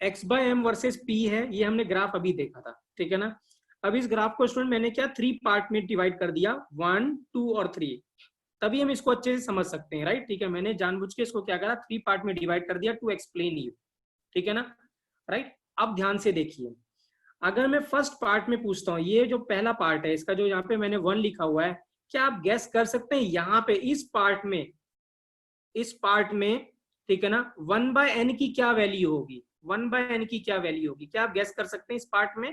x by m versus p है, ये हमने ग्राफ अभी देखा था, ठीक है ना। अब इस ग्राफ को स्टूडेंट मैंने क्या 3 पार्ट में डिवाइड कर दिया, 1, 2 और 3, तभी हम इसको अच्छे से समझ सकते हैं, राइट, ठीक है। मैंने जानबूझ के इसको क्या करा, 3 पार्ट में डिवाइड कर दिया टू एक्सप्लेन यू, ठीक है ना, राइट। अब ध्यान से देखिए, अगर मैं फर्स्ट पार्ट में पूछता हूँ, ये जो पहला पार्ट है इसका, जो यहाँ पे मैंने 1 लिखा हुआ है, क्या आप गैस कर सकते हैं यहाँ पे इस पार्ट में, ठीक है ना, 1 by n की क्या वैल्यू होगी, 1 by n की क्या वैल्यू होगी, क्या आप गैस कर सकते हैं इस पार्ट में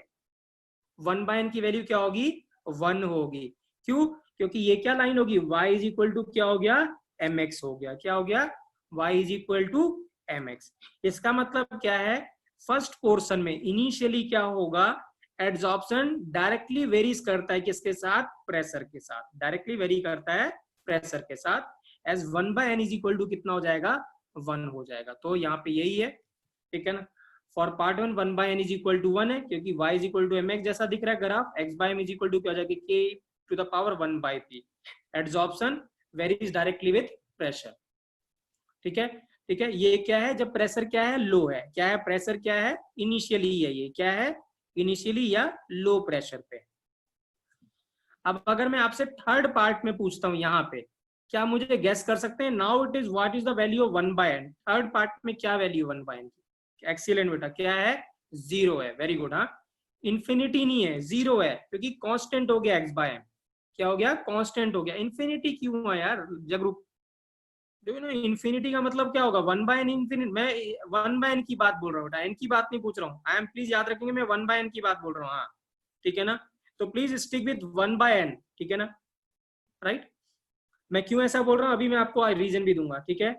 1 by n की वैल्यू क्या होगी, 1 होगी। क्यों, क्योंकि ये क्या लाइन होगी, y इज इक्वल टू क्या हो गया, mx हो गया, क्या हो गया, y is equal to mx। इसका मतलब क्या है, फर्स्ट पोर्शन में इनिशियली क्या होगा, एड्सॉर्प्शन डायरेक्टली वेरीज करता है किसके साथ, प्रेशर के साथ, डायरेक्टली वेरी करता है प्रेशर के साथ, as 1 by n is equal to कितना हो जाएगा, 1 हो जाएगा। तो यहाँ पे यही है, ठीक है ना। For part 1 by n is equal to 1 है, क्योंकि y is equal to mx जैसा दिख रहा है graph, x by m is equal to क्या हो जाएगा, k to the power 1 by p। Adsorption varies directly with pressure, ठीक है, ठीक है। ये क्या है, जब प्रेशर क्या है, लो है, क्या है, प्रेशर क्या है, इनिशियली है, ये क्या है, इनिशियली या लो प्रेशर पे। अब अगर मैं आपसे थर्ड पार्ट में पूछता हूं, यहाँ पे क्या मुझे गैस कर सकते हैं, now it is what is the value of 1 by n, third part में क्या वैल्यू 1 by n की, एक्सीलेंट बेटा, क्या है, 0 है, वेरी गुड। हाँ, इन्फिनिटी नहीं है, 0 है, क्योंकि कांस्टेंट हो गया x by m, क्या हो गया, कांस्टेंट हो गया। इन्फिनिटी क्यों है यार जगरूप, इन्फिनिटी का मतलब क्या होगा, 1 by n इन्फिनिटी, मैं 1 by n की बात बोल रहा हूँ बेटा, n की बात नहीं पूछ रहा हूँ, आई एम, प्लीज याद रखेंगे, मैं 1 by n की बात बोल रहा हूँ, हाँ, ठीक है ना। तो please stick with 1 by n, ठीक है ना, राइट। मैं क्यों ऐसा बोल रहा हूँ अभी मैं आपको रीजन भी दूंगा, ठीक है,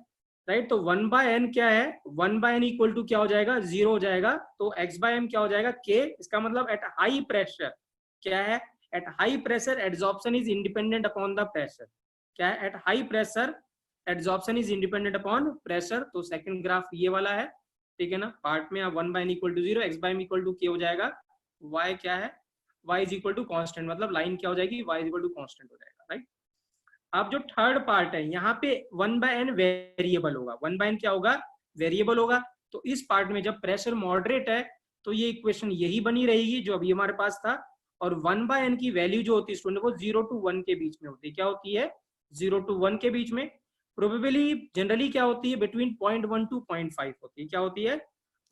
राइट। तो 1 by n क्या है, 1 by n इक्वल टू क्या हो जाएगा, 0 हो जाएगा। तो x by m क्या हो जाएगा, k। इसका मतलब एट हाई प्रेशर क्या है, eight high pressure adsorption is independent upon the pressure, क्या है, eight high pressure adsorption is independent upon pressure, तो सेकंड ग्राफ ये वाला है, ठीक है ना। पार्ट में आप 1/n equal to 0, x by m equal to k हो जाएगा, y क्या है, y is equal to constant, मतलब लाइन क्या हो जाएगी, y is equal to constant हो जाएगा, राइट। अब जो थर्ड पार्ट है यहाँ पे 1/n वेरिएबल होगा, 1/n क्या होगा, वेरिएबल होगा। तो इस पार्ट में जब प्रेशर मॉडरेट है तो ये इक्वेशन यही बनी रहेगी जो अभी हमारे पास था, और 1/n की वैल्यू जो होती है स्टूडेंट वो 0 to 1 के बीच में होती है, क्या होती है, 0 to 1 के बीच में। प्रोबेबली जनरली क्या होती है, बिटवीन 0.1 to 0.5 होती है, क्या होती है,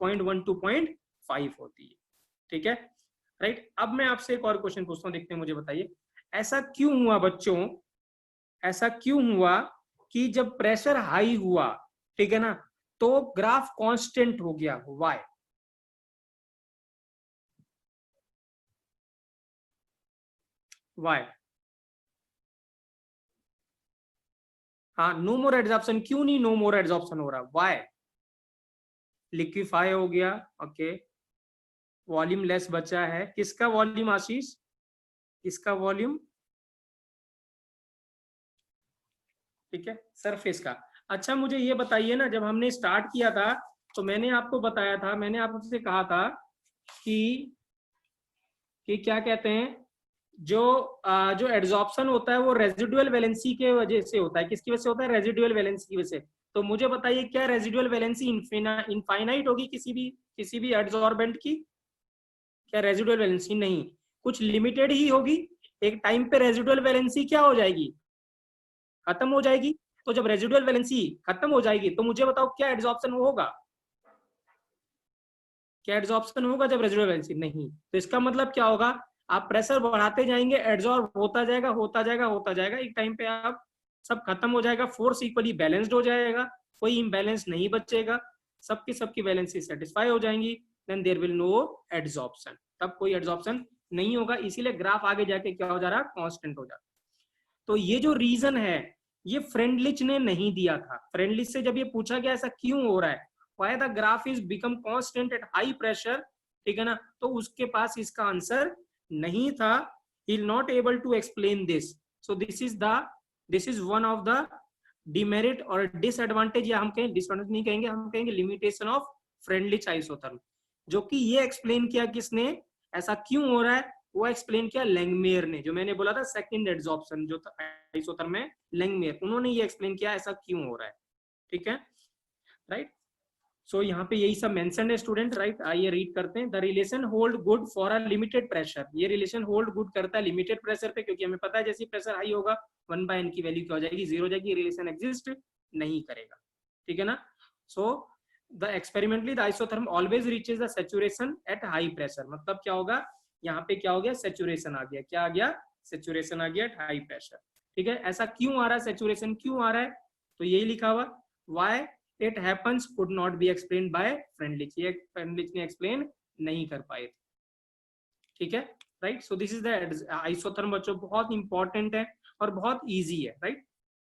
0.1 to 0.5 होती है, ठीक है, राइट। अब मैं आपसे एक और क्वेश्चन पूछता हूँ, देखते हैं, मुझे बताइए ऐसा क्यों हुआ बच्चों, ऐसा क्यों हुआ कि जब प्रेशर हाई हुआ, ठीक है ना, तो ग्राफ कांस्टेंट हो गया, व्हाई, व्हाई, हाँ, नो मोर एड्सॉर्प्शन, क्यों नहीं नो मोर एड्सॉर्प्शन हो रहा, व्हाई, लिक्विफाई हो गया, ओके, वॉल्यूम लेस बचा है, किसका वॉल्यूम आशीष, किसका वॉल्यूम, ठीक है, सरफेस का। अच्छा मुझे ये बताइए ना, जब हमने स्टार्ट किया था तो मैंने आपको बताया था, मैंने आपसे कहा था कि क्या कहते हैं, जो एड्सॉर्प्शन होता है वो रेजिडुअल वैलेंसी के वजह से होता है, किसकी वजह से होता है, रेजिडुअल वैलेंसी की वजह से। तो मुझे बताइए क्या रेजिडुअल वैलेंसी इनफाइनाइट होगी किसी भी एड्सॉर्बेंट की, क्या रेजिडुअल वैलेंसी नहीं, कुछ लिमिटेड ही होगी, एक टाइम पे रेजिडुअल वैलेंसी क्या हो जाएगी, खत्म हो जाएगी। तो जब रेजिडुअल वैलेंसी खत्म हो जाएगी तो मुझे बताओ क्या एड्सॉर्प्शन होगा, क्या एड्सॉर्प्शन होगा जब रेजिडुअल वैलेंसी नहीं, तो इसका मतलब क्या होगा, आप प्रेशर बढ़ाते जाएंगे, एड्सॉर्ब होता जाएगा होता जाएगा होता जाएगा, एक टाइम पे आप सब खत्म हो जाएगा, फोर्स इक्वली बैलेंस्ड हो जाएगा, कोई इम्बैलेंस नहीं बचेगा, सबकी बैलेंसी सेटिस्फाई हो जाएंगी, then there will no adsorption, तब कोई एड्सॉर्प्शन नहीं होगा, इसीलिए ग्राफ आगे जाके क्या हो जा रहा है, कांस्टेंट हो जा रहा है। तो ये जो रीजन है ये फ्रेंडलिच ने नहीं दिया था, फ्रेंडलिच से जब ये पूछा गया ऐसा क्यों हो रहा है, why the graph is become constant eight high pressure, ठीक है ना, तो उसके पास इसका आंसर नहीं था, he not able to explain this, so this is one of the demerit और डिसएडवांटेज, या हम कहें डिसएडवांटेज नहीं कहेंगे, हम कहेंगे लिमिटेशन ऑफ फ्रेंडलिच आइसोथर्म, जो कि ये एक्सप्लेन किया किसने, ऐसा क्यों हो रहा है, वो एक्सप्लेन किया लैंगमेयर ने, जो मैंने बोला था सेकंड एड्सॉर्प्शन जो था आइसोथर्म में, लैंगमेयर, उन्होंने ये एक्सप्लेन किया ऐसा क्यों हो रहा है, ठीक है, राइट। सो यहाँ पे यही सब मेंशन है स्टूडेंट, राइट। आइए रीड करते हैं, the relation hold good for a limited pressure, ये रिलेशन होल्ड गुड करता है लिमिटेड प्रेशर पे, क्योंकि हमें पता है जैसे प्रेशर हाई होगा 1/n की वैल्यू क्या हो जाएगी, 0 हो जाएगी, रिलेशन एग्जिस्ट नहीं करेगा, ठीक है ना। So the experimentally the isotherm always reaches the saturation eight high pressure, मतलब क्या होगा, यहाँ पे क्या हो गया, सैचुरेशन आ गया, क्या आ गया, सैचुरेशन आ गया एट हाई प्रेशर, ठीक है। ऐसा क्यों आ रहा है, सैचुरेशन क्यों आ रहा है, तो यही लिखा हुआ, why it happens could not be explain by Freundlich, ये फ्रेंडलिच ने एक्सप्लेन नहीं कर पाए, ठीक है, right. So this is the isotherm बच्चों, बहुत इंपॉर्टेंट है और बहुत इजी है, राइट।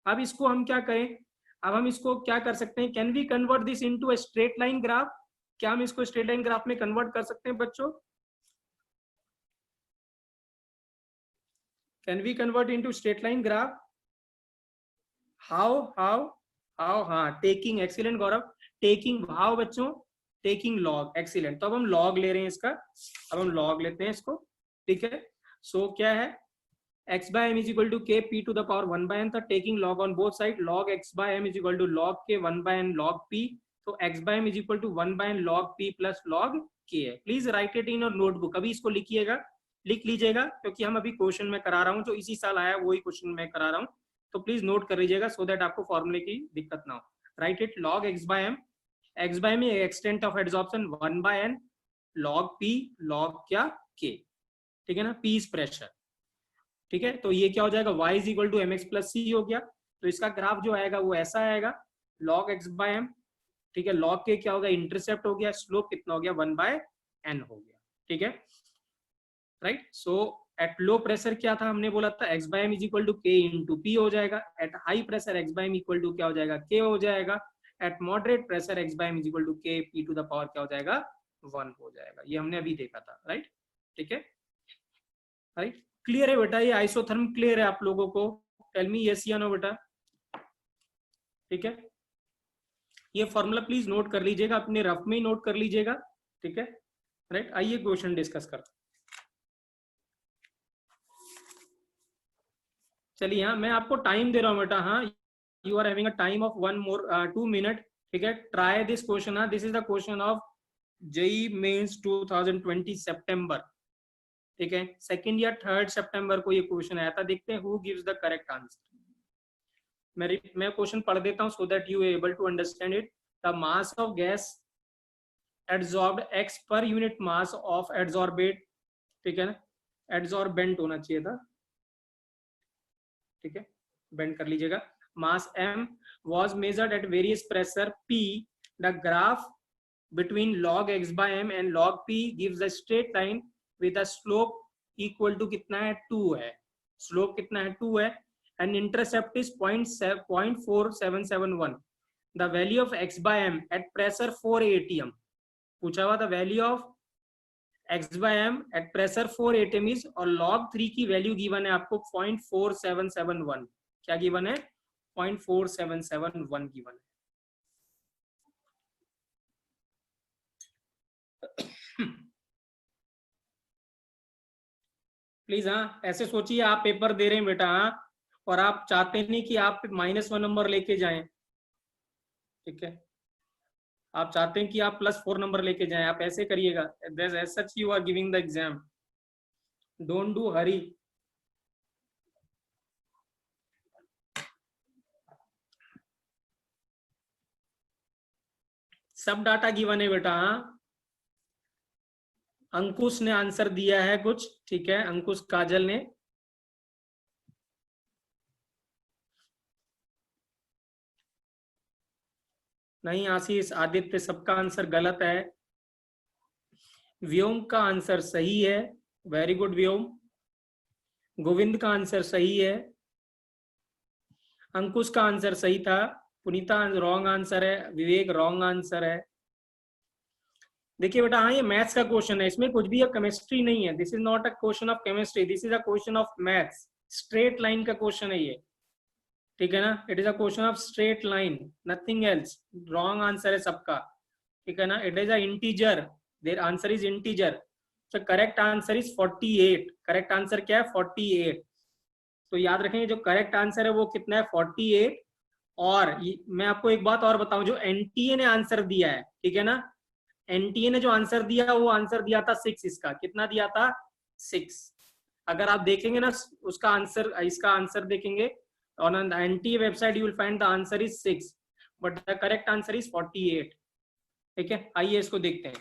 अब इसको हम क्या करें, अब हम इसको क्या कर सकते हैं, can we convert this into a straight line graph, क्या हम इसको स्ट्रेट लाइन ग्राफ में कन्वर्ट कर सकते हैं बच्चों, can we convert into straight line graph, how how how, हाँ, taking, excellent Gaurav, taking how बच्चों, टेकिंग लॉग, एक्सीलेंट। तो अब हम लॉग ले रहे हैं इसका, अब हम लॉग लेते हैं इसको, ठीक है। सो क्या है, x by m is equal to k p to the power 1/n था, taking log on both side, log x by m is equal to log k 1/n log p, तो x by m is equal to 1/n log p plus log k है। Please right it in और notebook, अभी इसको लिखिएगा, लिख लीजिएगा, क्योंकि हम अभी क्वेश्चन में करा रहा हूँ, जो इसी साल आया वही क्वेश्चन में करा रहा हूँ, तो प्लीज नोट कर लीजिएगा सो दैट आपको फॉर्मूले की दिक्कत ना हो। Right it, log x by m extent of adsorption 1/n log p log क्या k, ठीक है ना, p इज प्रेशर, ठीक है। तो ये क्या हो जाएगा, y is equal to M X plus C हो गया, तो इसका ग्राफ जो आएगा वो ऐसा आएगा, log x बाय m, ठीक है, log के क्या हो गया, इंटरसेप्ट हो गया, स्लोप कितना हो गया, 1/n हो गया, ठीक है, right. So at low pressure क्या था, हमने बोला था x by m is equal to k into P हो जाएगा, at high pressure x by m equal to क्या हो जाएगा, k हो जाएगा, at moderate pressure x by m is equal to k p to the power क्या हो जाएगा, 1 हो जाएगा, ये हमने अभी देखा था, राइट, ठीक है, राइट। क्लियर है बेटा, ये आइसोथर्म क्लियर है आप लोगों को, टेल मी यस या नो बेटा, ठीक है, ये फॉर्मूला प्लीज नोट कर लीजिएगा, अपने रफ में ही नोट कर लीजिएगा, ठीक है, राइट। आइए क्वेश्चन डिस्कस करते। चलिए, हाँ मैं आपको टाइम दे रहा हूँ बेटा, हाँ you are having a time of 2 minute, ठीक है। ट्राई दिस क्वेश्चन, हाँ this is the question of JEE Mains 2020 सितंबर, ठीक है, 2 या 3 सितंबर को ये क्वेश्चन आया था। देखते हैं who gives the correct answer. मैं क्वेश्चन पढ़ देता हूँ so that you able to understand it. The mass of gas adsorbed x पर यूनिट मास ऑफ एड्सॉर्बेट, ठीक है ना, एड्सॉर्बेंट होना चाहिए था, ठीक है, बेंड कर लीजिएगा। मास m was measured at various pressure p. The graph between log x by m and log p gives a straight line with a slope equal to कितना है 2 है, स्लोप कितना है 2 है, and intercept is 0.4771. The value of x by m at pressure 4 atm पूछा हुआ, the value of x by m at pressure 4 atm is, और log 3 की वैल्यू गिवन है आपको 0.4771, क्या गिवन है 0.4771 गिवन है। प्लीज हाँ ऐसे सोचिए, आप पेपर दे रहे हैं बेटा, हाँ, और आप चाहते नहीं कि आप -1 नंबर लेके जाएं, ठीक है, आप चाहते हैं कि आप +4 नंबर लेके जाएं, आप ऐसे करिएगा, as such you are giving the exam, don't do hurry. सब डाटा गिवन है बेटा, हाँ। अंकुश ने आंसर दिया है कुछ, ठीक है, अंकुश काजल ने, नहीं आशीष आदित्य सबका आंसर गलत है। व्योम का आंसर सही है, वेरी गुड व्योम। गोविंद का आंसर सही है, अंकुश का आंसर सही था, पुनीता रॉन्ग आंसर है, विवेक रॉन्ग आंसर है। देखिए बेटा, हाँ ये मैथ्स का क्वेश्चन है, इसमें कुछ भी केमिस्ट्री नहीं है, this is not a question of chemistry, this is a question of maths, straight line का क्वेश्चन है ये, ठीक है ना, it is a question of straight line, nothing else. Wrong answer है सबका, ठीक है ना, it is a integer, their answer is integer, so correct answer is 48, correct answer क्या है 48, तो याद रखेंगे जो करेक्ट आंसर है वो कितना है 48। और मैं आपको एक बात और बताऊं, जो एनटीए ने आंसर दिया है, ठीक है ना, एनटीए ने जो आंसर दिया वो आंसर दिया था 6, इसका कितना दिया था 6। अगर आप देखेंगे ना उसका आंसर, इसका आंसर देखेंगे on the NTA website you will find the answer is 6 but the correct answer is 48, ठीक है। आइए इसको देखते हैं,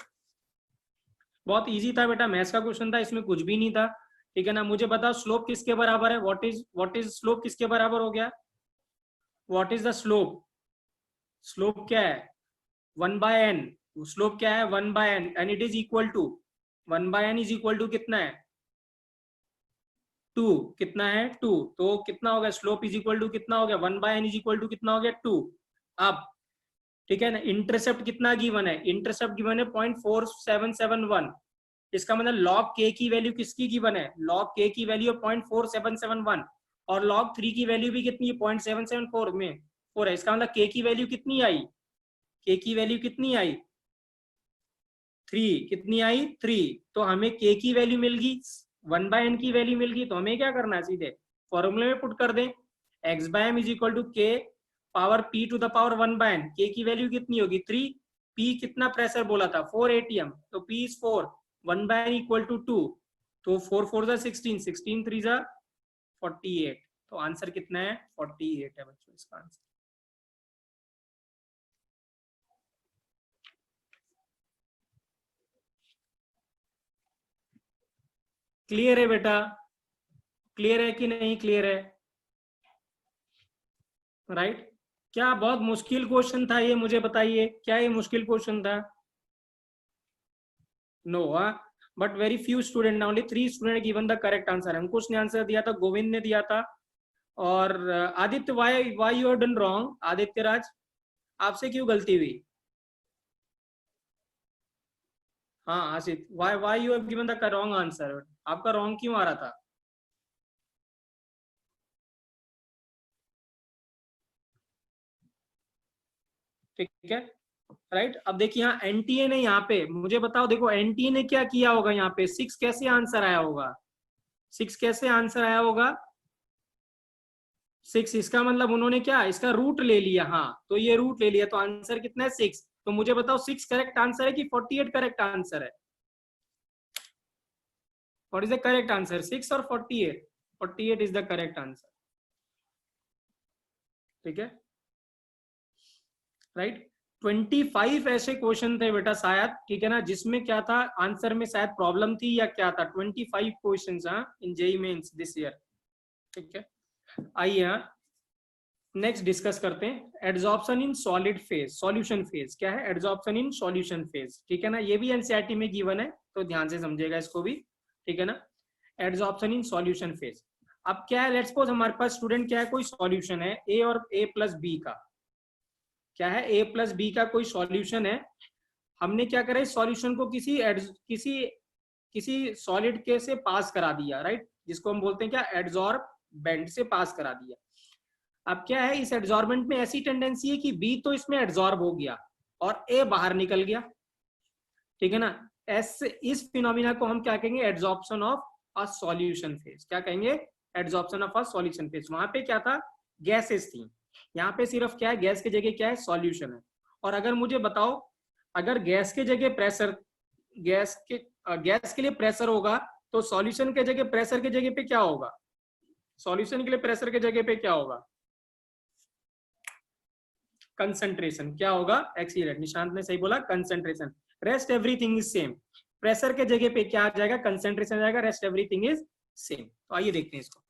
बहुत इजी था बेटा, मैथ्स का क्वेश्चन था, इसमें कुछ भी नहीं था, ठीक है ना। मुझे बताओ स्लोप किसके बराबर है, व्हाट इज स्लोप किसके बराबर हो गया, what is the slope, slope क्या है 1/n, स्लोप क्या है 1/n and it is equal to 1/n is equal to कितना है 2, कितना है 2, तो कितना हो गया स्लोप इज इक्वल टू कितना हो गया 1/n इज इक्वल टू कितना हो गया 2। अब ठीक है ना, इंटरसेप्ट कितना गिवन है, इंटरसेप्ट गिवन है 0.4771, इसका मतलब लॉग के की वैल्यू किसकी गिवन है, लॉग के की वैल्यू 0.4771 और लॉग 3 की वैल्यू भी कितनी है 0.774 में 4 है, इसका मतलब के की वैल्यू कितनी आई, के की वैल्यू कितनी आई 3, कितनी आई 3, तो हमें के की वैल्यू मिल गई 1/n की वैल्यू मिल गई, तो हमें क्या करना है सीधे फॉर्मूले में पुट कर दें, x/m is equal to K power p to the power 1/n, के की वैल्यू कितनी होगी 3, p कितना प्रेशर बोला था 4 atm, तो p is 4, 1/n equal to 2, तो 4 4 16, 16 3 48, तो आंसर कितना है 48 है बच्चों इसका आंसर। क्लियर है बेटा, क्लियर है कि नहीं क्लियर है, राइट क्या बहुत मुश्किल क्वेश्चन था ये, मुझे बताइए क्या ये मुश्किल क्वेश्चन था, no but very few student, only 3 student given the correct answer, Ankush ने आंसर दिया था, गोविंद ने दिया था, और Aditya why you have done wrong, Aditya Raj आपसे क्यों गलती हुई, हाँ Ashit why you have given the wrong answer, आपका रॉन्ग क्यों आ रहा था, ठीक है, राइट। अब देखिए यहाँ एनटीए ने यहाँ पे मुझे बताओ, देखो एनटीए ने क्या किया होगा यहाँ पे, 6 कैसे आंसर आया होगा, 6 कैसे आंसर आया होगा, 6 इसका मतलब उन्होंने क्या इसका रूट ले लिया, हाँ तो ये रूट ले लिया तो आंसर कितना है 6। तो मुझे बताओ 6 करेक्ट आंसर है कि 48 करेक्ट आंसर है, what is the correct answer, 6 और 48? 48 इज द करेक्ट आंसर, ठीक है, राइट। 25 ऐसे क्वेश्चन थे बेटा शायद, ठीक है ना, जिसमें क्या था आंसर में शायद प्रॉब्लम थी या क्या था, 25 questions in JEE Mains this year, ठीक है। आइए यहाँ नेक्स्ट डिस्कस करते हैं, adsorption in solid phase, solution phase क्या है, एड्सॉर्प्शन इन सॉल्यूशन फेज, ठीक है ना, ये भी एनसीईआरटी में गिवन है तो ध्यान से समझिएगा इसको भी, ठीक है ना, एड्सॉर्प्शन इन सॉल्यूशन फेज। अब क्या है, लेट्स सपोज हमारे पास स्टूडेंट क्या है, कोई सॉल्यूशन है ए और ए प्लस बी का, क्या है ए प्लस बी का कोई सॉल्यूशन है, हमने क्या करा इस सॉल्यूशन को किसी किसी सॉलिड के से पास करा दिया, राइट, जिसको हम बोलते हैं क्या एड्सॉर्बेंट से पास करा दिया। अब क्या है इस एड्सॉर्बेंट में ऐसी टेंडेंसी है कि बी तो इसमें एड्सॉर्ब हो गया और ए बाहर निकल गया, ठीक है ना, इस फिनोमिना को हम क्या कहेंगे, adsorption of a solution phase, क्या कहेंगे, adsorption of a solution phase. वहां पे क्या था, गैसेस थी, यहाँ पे सिर्फ क्या है, गैस की जगह क्या है, सॉल्यूशन है। और अगर मुझे बताओ अगर गैस के जगह प्रेशर, गैस के लिए प्रेशर होगा तो सॉल्यूशन के जगह प्रेशर के जगह पे क्या होगा, सॉल्यूशन के लिए प्रेशर के जगह पे क्या होगा, कंसंट्रेशन, क्या होगा, एक्सीलरेट, निशांत ने सही बोला concentration, rest everything is same, pressure के जगह पे क्या आ जाएगा, कंसंट्रेशन आ जाएगा, रेस्ट एवरीथिंग इज सेम। तो आइए देखते हैं इसको।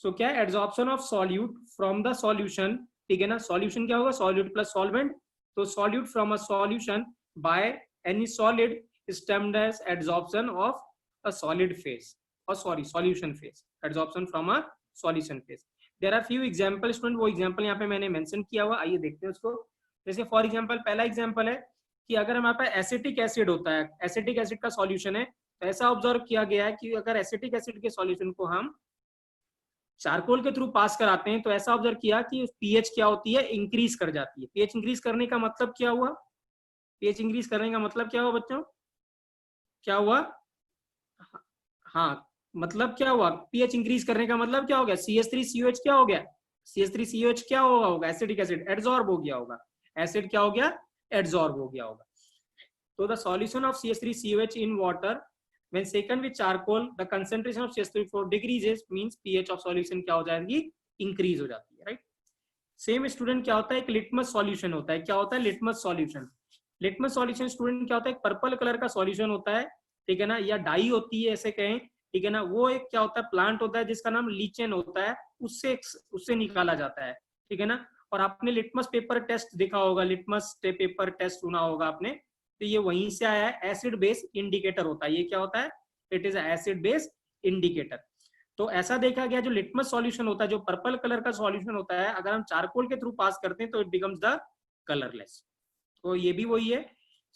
सो क्या है, adsorption of solute from the solution, ठीक है ना, सॉल्यूशन क्या होगा, सॉल्यूट प्लस सॉल्वेंट, तो solute from a solution by any solid is termed as adsorption of a solid phase, or sorry solution phase, adsorption from a solution phase. There are few examples student, वो example यहाँ पे मैंने mention किया हुआ, आइए देखते हैं उसको। जैसे फॉर एग्जाम्पल पहला एग्जाम्पल है कि अगर हमारे पास एसिटिक एसिड होता है, एसिटिक एसिड का सॉल्यूशन है, तो ऐसा ऑब्जर्व किया गया है कि अगर एसिटिक एसिड के सॉल्यूशन को हम चारकोल के थ्रू पास कराते हैं तो ऐसा ऑब्जर्व किया कि पीएच क्या होती है, इंक्रीज कर जाती है। पीएच इंक्रीज करने का मतलब क्या हुआ, पीएच इंक्रीज करने का मतलब क्या हुआ बच्चों, क्या हुआ, हाँ मतलब क्या हुआ, पीएच इंक्रीज करने का मतलब क्या हो गया, CH3COH क्या हो गया, CH3COH क्या होगा, एसिडिक एसिड एड्सॉर्ब हो गया होगा, एसिड क्या हो गया, एड्सॉर्ब हो गया होगा। तो the solution of CH3COH in water when shaken with charcoal the concentration of CH3 decreases means pH of solution क्या हो जाएगी, इंक्रीज हो जाती है, राइट। सेम स्टूडेंट क्या होता है, एक लिटमस सॉल्यूशन होता है, क्या होता है litmus solution, litmus solution student क्या होता है, पर्पल कलर का सॉल्यूशन होता है, ठीक है ना, या डाई होती है ऐसे कहें, ठीक है ना, वो एक क्या होता है, प्लांट होता है जिसका नाम लीचेन होता है, उससे निकाला जाता है, ठीक है ना। और आपने लिटमस पेपर टेस्ट देखा होगा, लिटमस पेपर टेस्ट सुना होगा आपने, तो ये वहीं से आया है, एसिड बेस इंडिकेटर होता है, ये क्या होता है, it is acid base indicator. तो ऐसा देखा गया जो लिटमस सॉल्यूशन होता है, जो पर्पल कलर का सॉल्यूशन होता है, अगर हम चारकोल के थ्रू पास करते हैं तो इट बिकम्स द कलरलेस, तो ये भी वही है।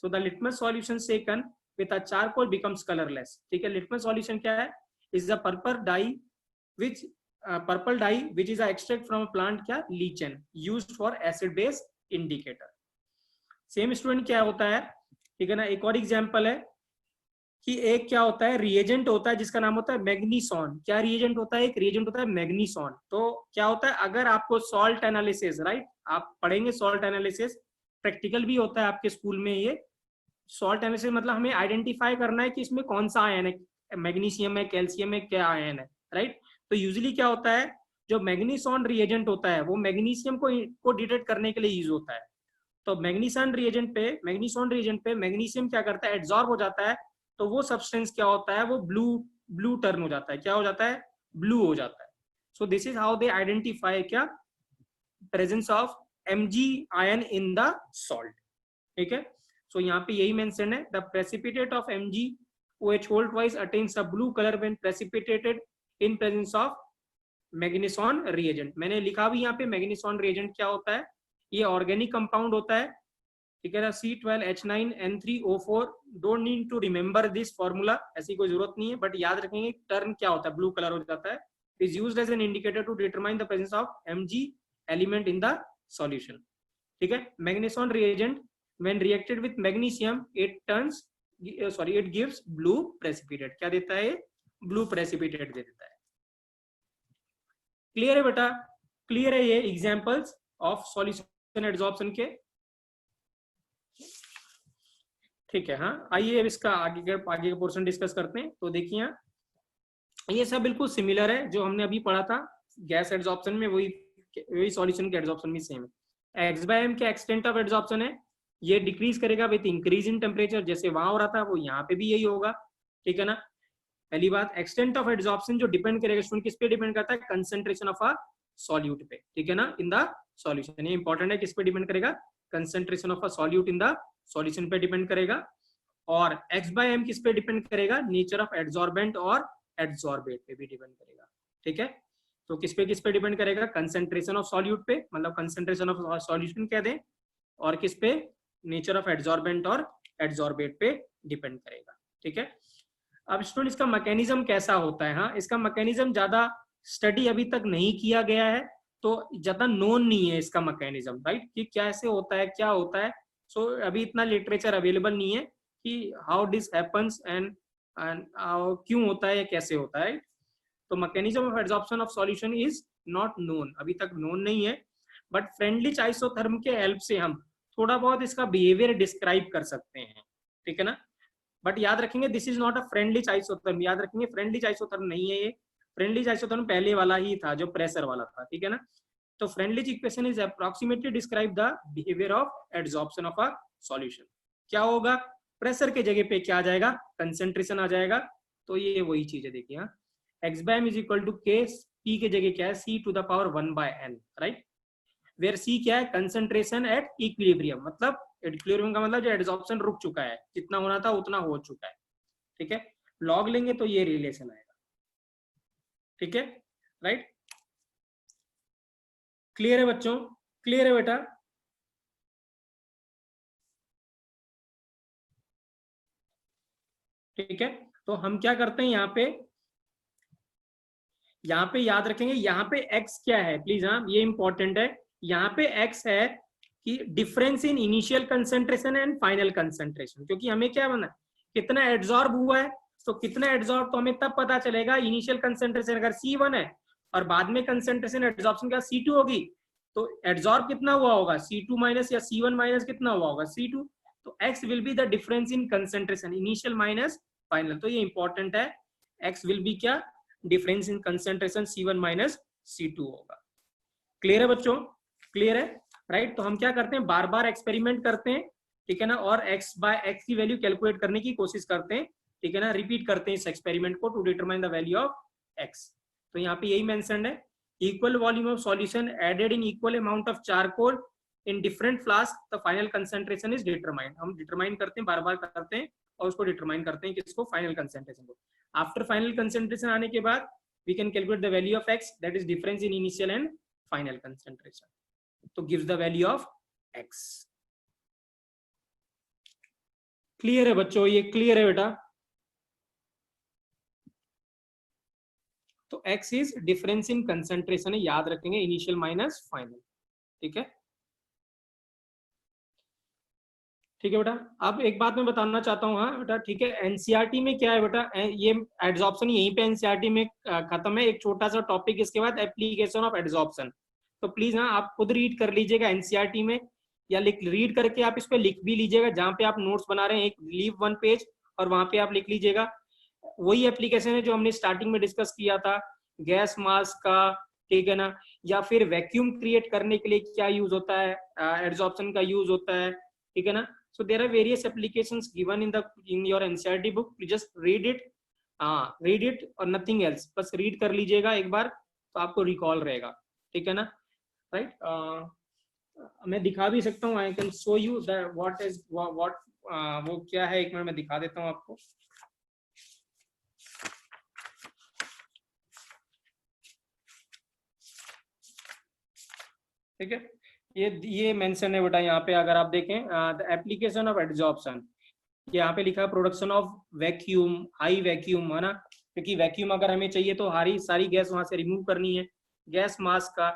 So the litmus solution taken with a charcoal becomes colourless, ठीक है। लिटमस सॉल्यूशन क्या है, is a purple dye which is a extract from a plant, क्या, lichen, used for acid base indicator. Same student क्या होता है, ठीक है ना, एक और एग्जांपल है कि एक क्या होता है, रिएजेंट होता है जिसका नाम होता है मैग्नीसॉन, क्या रिएजेंट होता है, एक रिएजेंट होता है मैग्नीसॉन। तो क्या होता है, अगर आपको सॉल्ट एनालिसिस, राइट, आप पढ़ेंगे सॉल्ट एनालिसिस, प्रैक्टिकल भी होता है आपके स्कूल में, ये सॉल्ट एनालिसिस मतलब हमें आइडेंटिफाई करना है कि इसमें कौन सा आयन है, मैग्नीशियम है, कैल्शियम है, क्या आयन है, राइट। तो यूजुअली क्या होता है, जो मैग्नीसॉन रिएजेंट होता है वो मैग्नीशियम को डिटेक्ट करने के लिए यूज होता है। तो मैग्नीसॉन रिएजेंट पे मैग्नीशियम क्या करता है, एड्सॉर्ब हो जाता है, तो वो सब्सटेंस क्या होता है, वो ब्लू टर्न हो जाता है, क्या हो जाता है, ब्लू हो जाता है। So this is how they identify क्या, presence of Mg ion in the salt, ठीक है। सो यहाँ पे यही मेंशन है, the precipitate of MgOH hold wise attains a blue colour when precipitated in presence of magneson reagent. मैंने लिखा भी यहाँ पे मैग्नीसॉन रिएजेंट क्या होता है, ये ऑर्गेनिक कंपाउंड होता है, ठीक है ना, C12H9N3O4, don't need to remember this formula, ऐसी कोई जरूरत नहीं है, बट याद रखेंगे टर्न क्या होता है, ब्लू कलर हो जाता है, is used as an indicator to determine the presence of Mg element in the solution, ठीक है। Magnesium reagent when reacted with magnesium it gives blue precipitate. क्या देता है? ब्लू प्रेसिपिटेट दे देता है। क्लियर है बेटा? क्लियर है ये एग्जांपल्स ऑफ सॉल्यूशन एडसॉर्प्शन के? ठीक है। हाँ, आइए अब इसका आगे का पोर्शन डिस्कस करते हैं। तो देखिए ये सब बिल्कुल सिमिलर है जो हमने अभी पढ़ा था गैस एडसॉर्प्शन में, वही सॉल्यूशन के एडसॉर्प्शन में सेम है। एक्स बाय एम क्या एक्सटेंट ऑफ एडसॉर्प्शन है, ये डिक्रीज करेगा विथ इंक्रीज इन टेम्परेचर, जैसे वहां हो रहा था वो यहाँ पे भी यही होगा। ठीक है ना। पहली बात, एक्सटेंट ऑफ एडसॉर्प्शन जो डिपेंड करेगा स्टूडेंट किस पे डिपेंड करता है? कंसंट्रेशन ऑफ अ सॉल्यूट पे। ठीक है ना, इन द सॉल्यूशन। ये इंपॉर्टेंट है, किस पे डिपेंड करेगा? Concentration of a solute in the solution पे डिपेंड करेगा। और एक्स बाय एम किस पे डिपेंड करेगा? नेचर ऑफ एडसॉर्बेंट और एडसॉर्बेट पे भी डिपेंड करेगा। ठीक है। तो किस पे डिपेंड करेगा? कंसंट्रेशन ऑफ सॉल्यूट पे, मतलब कंसंट्रेशन ऑफ सॉल्यूशन कह दें, और किस पे? नेचर ऑफ एडसॉर्बेंट और एडसॉर्बेट पे डिपेंड करेगा। ठीक है। अब स्टूडेंट इसका मैकेनिज्म कैसा होता है? हाँ, इसका मैकेनिज्म ज्यादा स्टडी अभी तक नहीं किया गया है, तो ज्यादा नोन नहीं है इसका मैकेनिज्म, राइट, कि कैसे होता है, क्या होता है। सो अभी इतना लिटरेचर अवेलेबल नहीं है कि हाउ दिस हैपेंस एंड क्यों होता है, कैसे होता है। तो mechanism of adsorption of solution is not known, अभी तक नोन नहीं है। बट फ्रेंडली आइसोथर्म के हेल्प से हम थोड़ा बहुत इसका बिहेवियर डिस्क्राइब कर सकते हैं। ठीक है ना। बट याद रखेंगे this is not a friendly isotherm, याद रखेंगे फ्रेंडली आइसोथर्म नहीं है ये। फ्रेंडली आइसोथर्म पहले वाला ही था जो प्रेशर वाला था। ठीक है ना। तो friendly equation is approximately describe the behaviour of adsorption of a solution. क्या होगा? प्रेशर के जगह पे क्या आ जाएगा? कंसेंट्रेशन आ जाएगा। तो ये वही चीज है, देखिए हाँ, X by M is equal to K, P के जगह क्या है? C to the power 1 by N, right, where C क्या है? कंसेंट्रेशन एट इक्विलिब्रियम, मतलब इक्विलिब्रियम का मतलब जो एडसॉर्प्शन रुक चुका है, जितना होना था उतना हो चुका है। ठीक है। लॉग लेंगे तो ये रिलेशन आएगा। ठीक है, राइट। क्लियर है बच्चों? क्लियर है बेटा? ठीक है। तो हम क्या करते हैं यहाँ पे याद रखेंगे, यहाँ पे x क्या है प्लीज, हाँ ये इंपॉर्टेंट है। यहाँ पे x है कि difference in initial concentration and final concentration, क्योंकि हमें क्या बना, कितना एड्सॉर्ब हुआ है। तो कितना एड्सॉर्ब तो हमें तब पता चलेगा, इनिशियल कंसेंट्रेशन अगर C1 है और बाद में कंसेंट्रेशन एड्सॉर्प्शन क्या C2 होगी, तो एड्सॉर्ब कितना हुआ होगा? C2 माइनस या C1 माइनस कितना हुआ होगा? C2। तो x will be the difference in concentration, initial minus final. तो ये इंपॉर्टेंट है, x विल बी क्या? Difference in concentration C1 minus C2 होगा। क्लियर है बच्चों? क्लियर है, राइट। तो हम क्या करते हैं, बार बार एक्सपेरिमेंट करते हैं, ठीक है ना, और x बाय x की वैल्यू कैलकुलेट करने की कोशिश करते हैं। ठीक है ना, रिपीट करते हैं इस एक्सपेरिमेंट को to determine the value of x। तो यहाँ पे यही मेंशन है, equal volume of solution added in equal amount of charcoal in different flask the final concentration is determined. हम डिटरमाइन करते हैं, बार बार करते हैं और उसको डिटरमाइन करते हैं किसको? फाइनल कंसेंट्रेशन को। आफ्टर फाइनल कंसेंट्रेशन आने के बाद we can calculate the value of x, that is difference in initial and final concentration, तो gives the value of x। Clear है बच्चों? ये क्लियर है बेटा? तो x is difference in concentration है, याद रखेंगे, इनिशियल माइनस फाइनल। ठीक है, ठीक है बेटा। अब एक बात मैं बताना चाहता हूँ, हाँ बेटा, ठीक है, एनसीईआरटी में क्या है बेटा, ये एडसॉर्प्शन यहीं पे एनसीईआरटी में खत्म है। एक छोटा सा टॉपिक इसके बाद, एप्लीकेशन ऑफ एडसॉर्प्शन। तो प्लीज हाँ, आप खुद रीड कर लीजिएगा एनसीईआरटी में, या रीड करके आप इस पे लिख भी लीजिएगा, जहाँ पे आप नोट्स बना रहे हैं, एक लीव 1 पेज और वहां पे आप लिख लीजिएगा। वही एप्लीकेशन है जो हमने स्टार्टिंग में डिस्कस किया था, गैस मास्क का, ठीक है ना, या फिर वैक्यूम क्रिएट करने के लिए क्या यूज होता है, एडसॉर्प्शन का यूज होता है। ठीक है ना। So there are various applications given in your NCERT book. You just read it, read it और nothing else. बस read कर लीजिएगा एक बार तो आपको recall रहेगा। ठीक है ना, right? मैं दिखा भी सकता हूँ, I can show you that what is what वो क्या है, एक मिनट में दिखा देता हूँ आपको। ठीक है, ये मेंशन है बेटा यहाँ पे, अगर आप देखें द एप्लीकेशन ऑफ एडसॉर्प्शन, यहाँ पे लिखा है production of vacuum, high vacuum, है ना, क्योंकि वैक्यूम अगर हमें चाहिए तो सारी गैस वहां से रिमूव करनी है। गैस मास्क का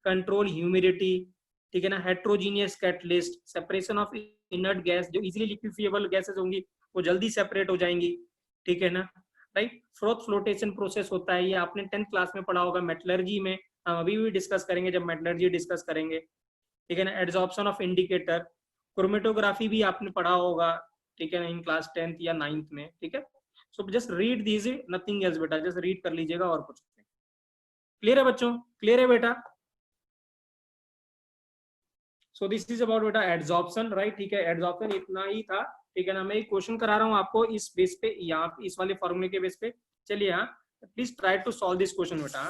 कंट्रोल ह्यूमिडिटी, ठीक है ना, heterogeneous catalyst, separation of inert gas, जो इजीली लिक्विफिएबल गैसेस होंगी वो जल्दी सेपरेट हो जाएंगी, ठीक है ना, राइट। फ्रोथ फ्लोटेशन प्रोसेस होता है, ये आपने 10th क्लास में पढ़ा होगा मेटलर्जी में, हम अभी भी डिस्कस करेंगे जब मेटलर्जी डिस्कस करेंगे, ठीक है ना। एड्सॉर्प्शन ऑफ इंडिकेटर, क्रोमेटोग्राफी भी आपने पढ़ा होगा, ठीक है ना, इन क्लास 10th या 9th में, ठीक है। So just read these, nothing else बेटा, जस्ट रीड कर लीजिएगा और कुछ नहीं। क्लियर है बच्चों, क्लियर है बेटा। सो दिस इज अबाउट बेटा एड्सॉर्प्शन, राइट, ठीक है, एड्सॉर्प्शन इतना ही था, ठीक है ना। मैं एक क्वेश्चन करा रहा हूँ आपको इस बेस पे, यहाँ इस वाले फॉर्मूले के बेस पे। चलिए यहाँ please try to solve this question बेटा,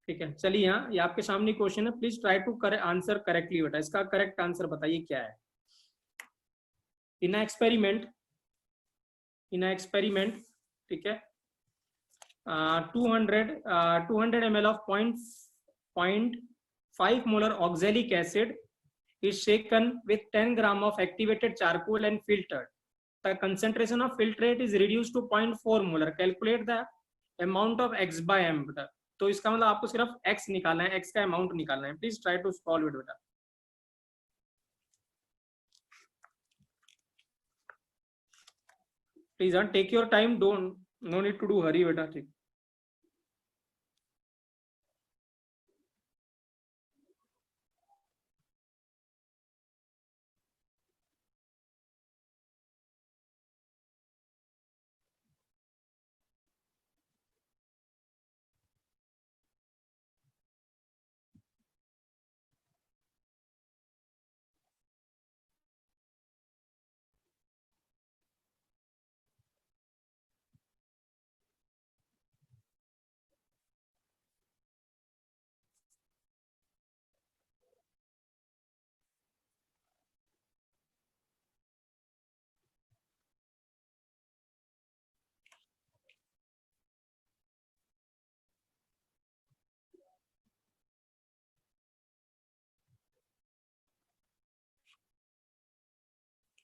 ठीक है। चलिए यहाँ ये आपके सामने क्वेश्चन है, please try to answer correctly बेटा, इसका करेक्ट आंसर बताइए क्या है। इन एक्सपेरिमेंट, इन एक्सपेरिमेंट, ठीक है, 200 ml of 0.5 molar oxalic acid is shaken with 10 gram of activated charcoal and filtered. The concentration of filtrate is reduced to 0.4 molar. Calculate the amount of x by m बेटा। तो इसका मतलब आपको सिर्फ x निकालना है, x का amount निकालना है। Please try to solve it बेटा। Please take your time, don't, no need to do hurry बेटा, ठीक।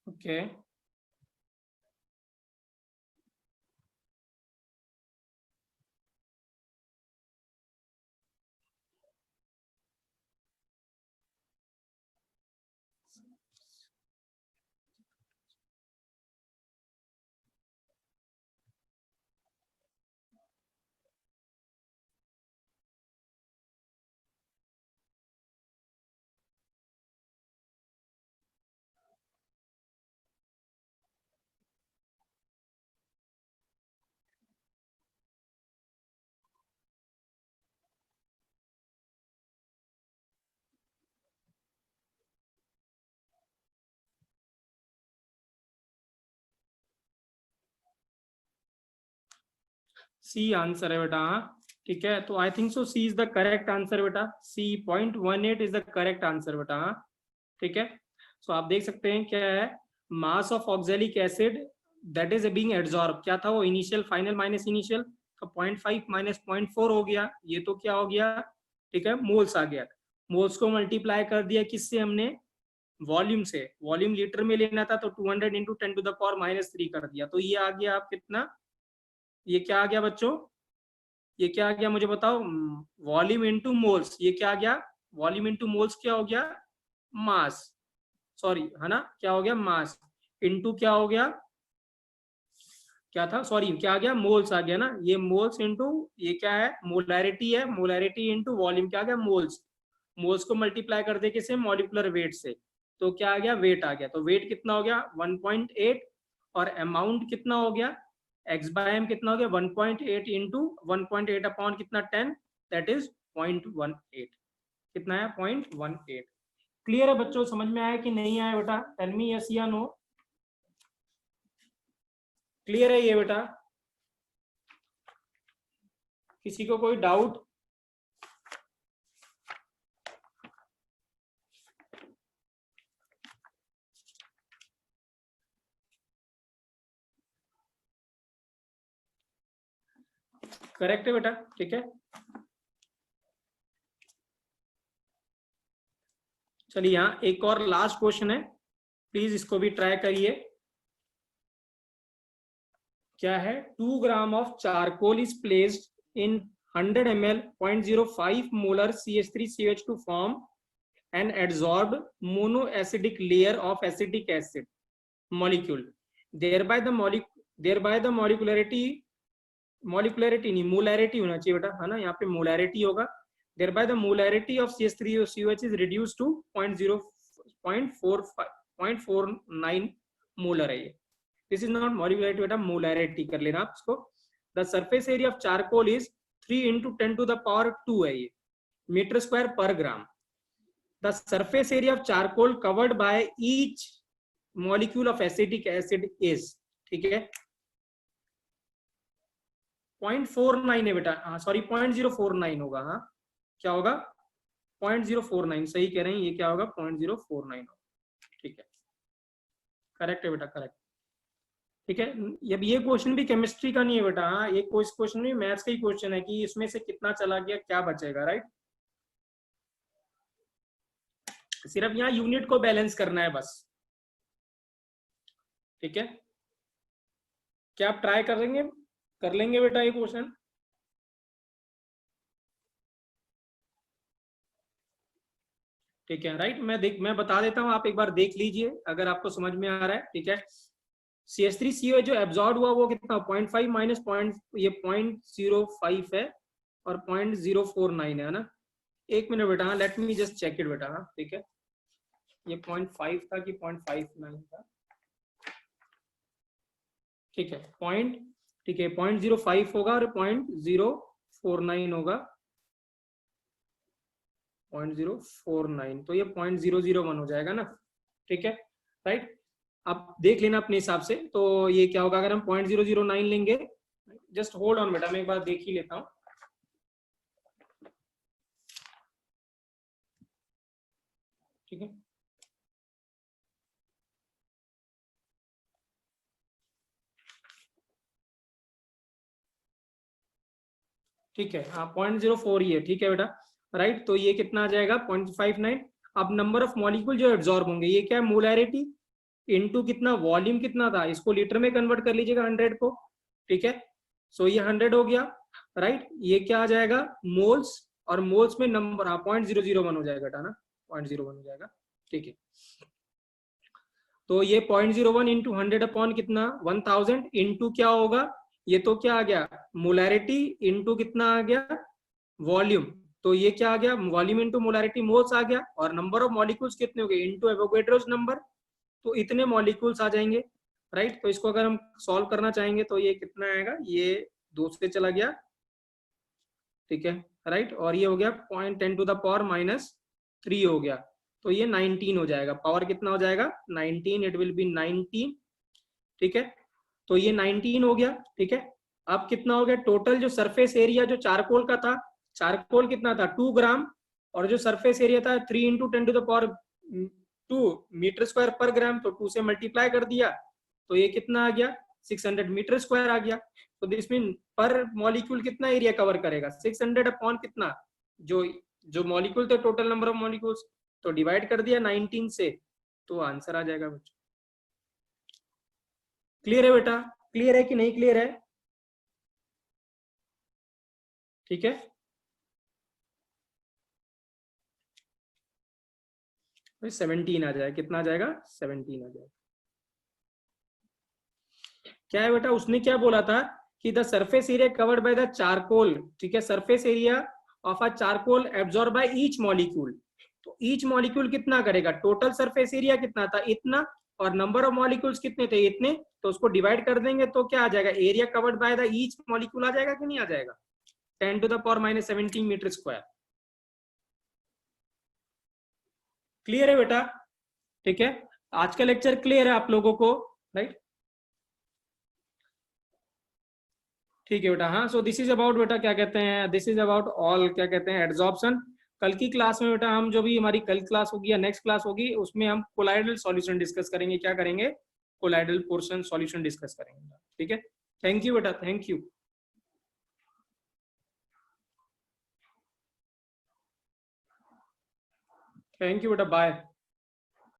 ओके, सी आंसर है बेटा, हाँ, ठीक है। तो I think so C is the correct answer बेटा, C 0.18 is the correct answer बेटा, हाँ, ठीक है। सो आप देख सकते हैं क्या है, mass of oxalic acid that is being absorb, क्या था वो, इनिशियल फाइनल माइनस इनिशियल, तो 0.5 माइनस 0.4 हो गया, ये तो क्या हो गया, ठीक है, मोल्स आ गया। मोल्स को मल्टीप्लाई कर दिया किससे हमने, वॉल्यूम से, वॉल्यूम लीटर में लेना था तो 200 इंटू 10⁻³ कर दिया, तो ये आ गया आप कितना, ये क्या आ गया बच्चों, ये क्या आ गया मुझे बताओ, वॉल्यूम इनटू मोल्स, ये क्या आ गया, वॉल्यूम इनटू मोल्स क्या हो गया, मास, सॉरी है ना, क्या हो गया, मास इनटू क्या हो गया, क्या था, सॉरी क्या आ गया, मोल्स आ गया ना, ये मोल्स इनटू ये क्या है, मोलैरिटी है, मोलैरिटी इनटू वॉल्यूम क्या आ गया, मोल्स, मोल्स को मल्टीप्लाई कर दे किसे, मॉलिक्यूलर वेट से, तो क्या आ गया, वेट आ गया, तो वेट कितना हो गया 1.8, और अमाउंट कितना हो गया, एक्स बाय एम कितना हो गया 1.8 इंटू 1.8 अपॉन कितना 10, दैट इज 0.18, कितना है 0.18। क्लियर है बच्चों, समझ में आया कि नहीं आया बेटा, टेल मी यस या नो, क्लियर है ये बेटा, किसी को कोई डाउट, करेक्ट है बेटा, ठीक है। चलिए यहाँ एक और लास्ट क्वेश्चन है, प्लीज इसको भी ट्राई करिए। क्या है, 2 gram of charcoal is placed in 100 ml 0.05 molar CH3CH2 form an adsorbed monoacidic layer of acetic acid molecule. Thereby the molarity नहीं, molarity होना चाहिए बेटा, है ना, यहाँ पे molarity होगा. Thereby the molarity of CH3COH is reduced to 0.49 molar है ये. This is not molarity बेटा, molarity कर लेना आप इसको. The surface area of charcoal is 3 into 10 to the power 2 है ये, meter square per gram. The surface area of charcoal covered by each molecule of acetic acid is, ठीक है, 0.49 है बेटा, हाँ सॉरी 0.049 होगा, हाँ क्या होगा 0.049, सही कह रहे हैं, ये क्या होगा 0.049 होगा, ठीक है, करेक्ट है बेटा, करेक्ट, ठीक है. अब ये क्वेश्चन भी केमिस्ट्री का नहीं है बेटा, हाँ ये क्वेश्चन भी मैथ्स का ही क्वेश्चन है कि इसमें से कितना चला गया क्या बचेगा, राइट. सिर्फ यहाँ यूनिट को बैलेंस करना है बस, ठीक है. क्या आप ट्राई करेंगे, कर लेंगे बेटा ये क्वेश्चन. ठीक है, राइट. मैं बता देता हूं, आप एक बार देख लीजिए अगर आपको समझ में आ रहा है, ठीक है. CH3CO जो एब्जॉर्ब हुआ वो कितना 0.5 माइनस ये 0.05 है और 0.049 है ना. एक मिनट बेटा, हाँ let me just check it बेटा, हाँ ठीक है, ये 0.5 था कि 0.59 था, ठीक है, ठीक है 0.05 होगा और 0.049 होगा 0.049, तो ये 0.001 हो जाएगा ना, ठीक है, राइट. आप देख लेना अपने हिसाब से. तो ये क्या होगा अगर हम 0.009 लेंगे, जस्ट होल्ड ऑन बेटा, मैं एक बार देख ही लेता हूँ, ठीक है. ठीक है, हाँ 0.04 ही है, ठीक है बेटा, राइट. तो ये कितना आ जाएगा 0.59. अब नंबर ऑफ मॉलिक्यूल जो एब्जॉर्ब होंगे, ये क्या है मोलैरिटी इनटू कितना वॉल्यूम कितना था, इसको लीटर में कन्वर्ट कर लीजिएगा 100 को, ठीक है. सो ये 100 हो गया, राइट. ये क्या आ जाएगा मोल्स, और मोल्स में नंबर 0.001 हो जाएगा बेटा ना, 0.01 हो जाएगा, ठीक है. तो ये 0.01 इंटू 100 अपॉन कितना 1000 इंटू क्या होगा, ये तो क्या आ गया मोलैरिटी इंटू कितना आ गया वॉल्यूम, तो ये क्या आ गया वॉल्यूम इंटू मोलैरिटी मोल्स आ गया, और नंबर ऑफ मॉलिक्यूल्स कितने हो गए इंटू एवोगैड्रोस नंबर, तो इतने मॉलिक्यूल्स आ जाएंगे, राइट. तो इसको अगर हम सॉल्व करना चाहेंगे तो ये कितना आएगा, ये 2 से चला गया, ठीक है, राइट. और ये हो गया 0.10 टू द पावर -3 हो गया, तो ये 19 हो जाएगा. पावर कितना हो जाएगा 19, इट विल बी 19, ठीक है. तो ये 19 हो गया, ठीक है. अब कितना हो गया टोटल जो सरफेस एरिया जो चारकोल का था, चारकोल कितना था 2 ग्राम, और जो सरफेस एरिया था 3 into 10 to the power 2 metre square per gram, तो 2 से मल्टीप्लाई कर दिया, तो ये कितना आ गया 600 मीटर स्क्वायर आ गया. तो दिस मीन पर मॉलिक्यूल कितना एरिया कवर करेगा 600 अपॉन कितना, जो मॉलिक्यूल थे टोटल नंबर ऑफ मॉलिक्यूल्स, तो डिवाइड कर दिया 19 से, तो आंसर आ जाएगा बच्चों. क्लियर है बेटा, क्लियर है कि नहीं क्लियर है, ठीक है. तो 17 आ जाएगा, कितना आ जाएगा 17 आ जाएगा. क्या है बेटा, उसने क्या बोला था कि the surface area covered by the charcoal, ठीक है, surface area of a charcoal absorb by each molecule, तो ईच मॉलिक्यूल कितना करेगा, टोटल सरफेस एरिया कितना था इतना, और नंबर ऑफ मॉलिक्यूल्स कितने थे इतने, तो उसको डिवाइड कर देंगे तो क्या आ जाएगा area covered by the each molecule आ जाएगा कि नहीं आ जाएगा 10 to the power -17 metre square. Clear है बेटा, ठीक है. आज का लेक्चर क्लियर है आप लोगों को, राइट. ठीक है बेटा, हाँ. सो दिस इज अबाउट बेटा क्या कहते हैं, दिस इज अबाउट ऑल क्या कहते हैं एड्सॉर्प्शन. कल की क्लास में बेटा हम जो भी हमारी कल क्लास होगी या नेक्स्ट क्लास होगी उसमें हम कोलाइडल सॉल्यूशन डिस्कस करेंगे. क्या करेंगे कोलाइडल पोर्शन सॉल्यूशन डिस्कस करेंगे, ठीक है. थैंक यू बेटा, थैंक यू. थैंक यू बेटा, बाय.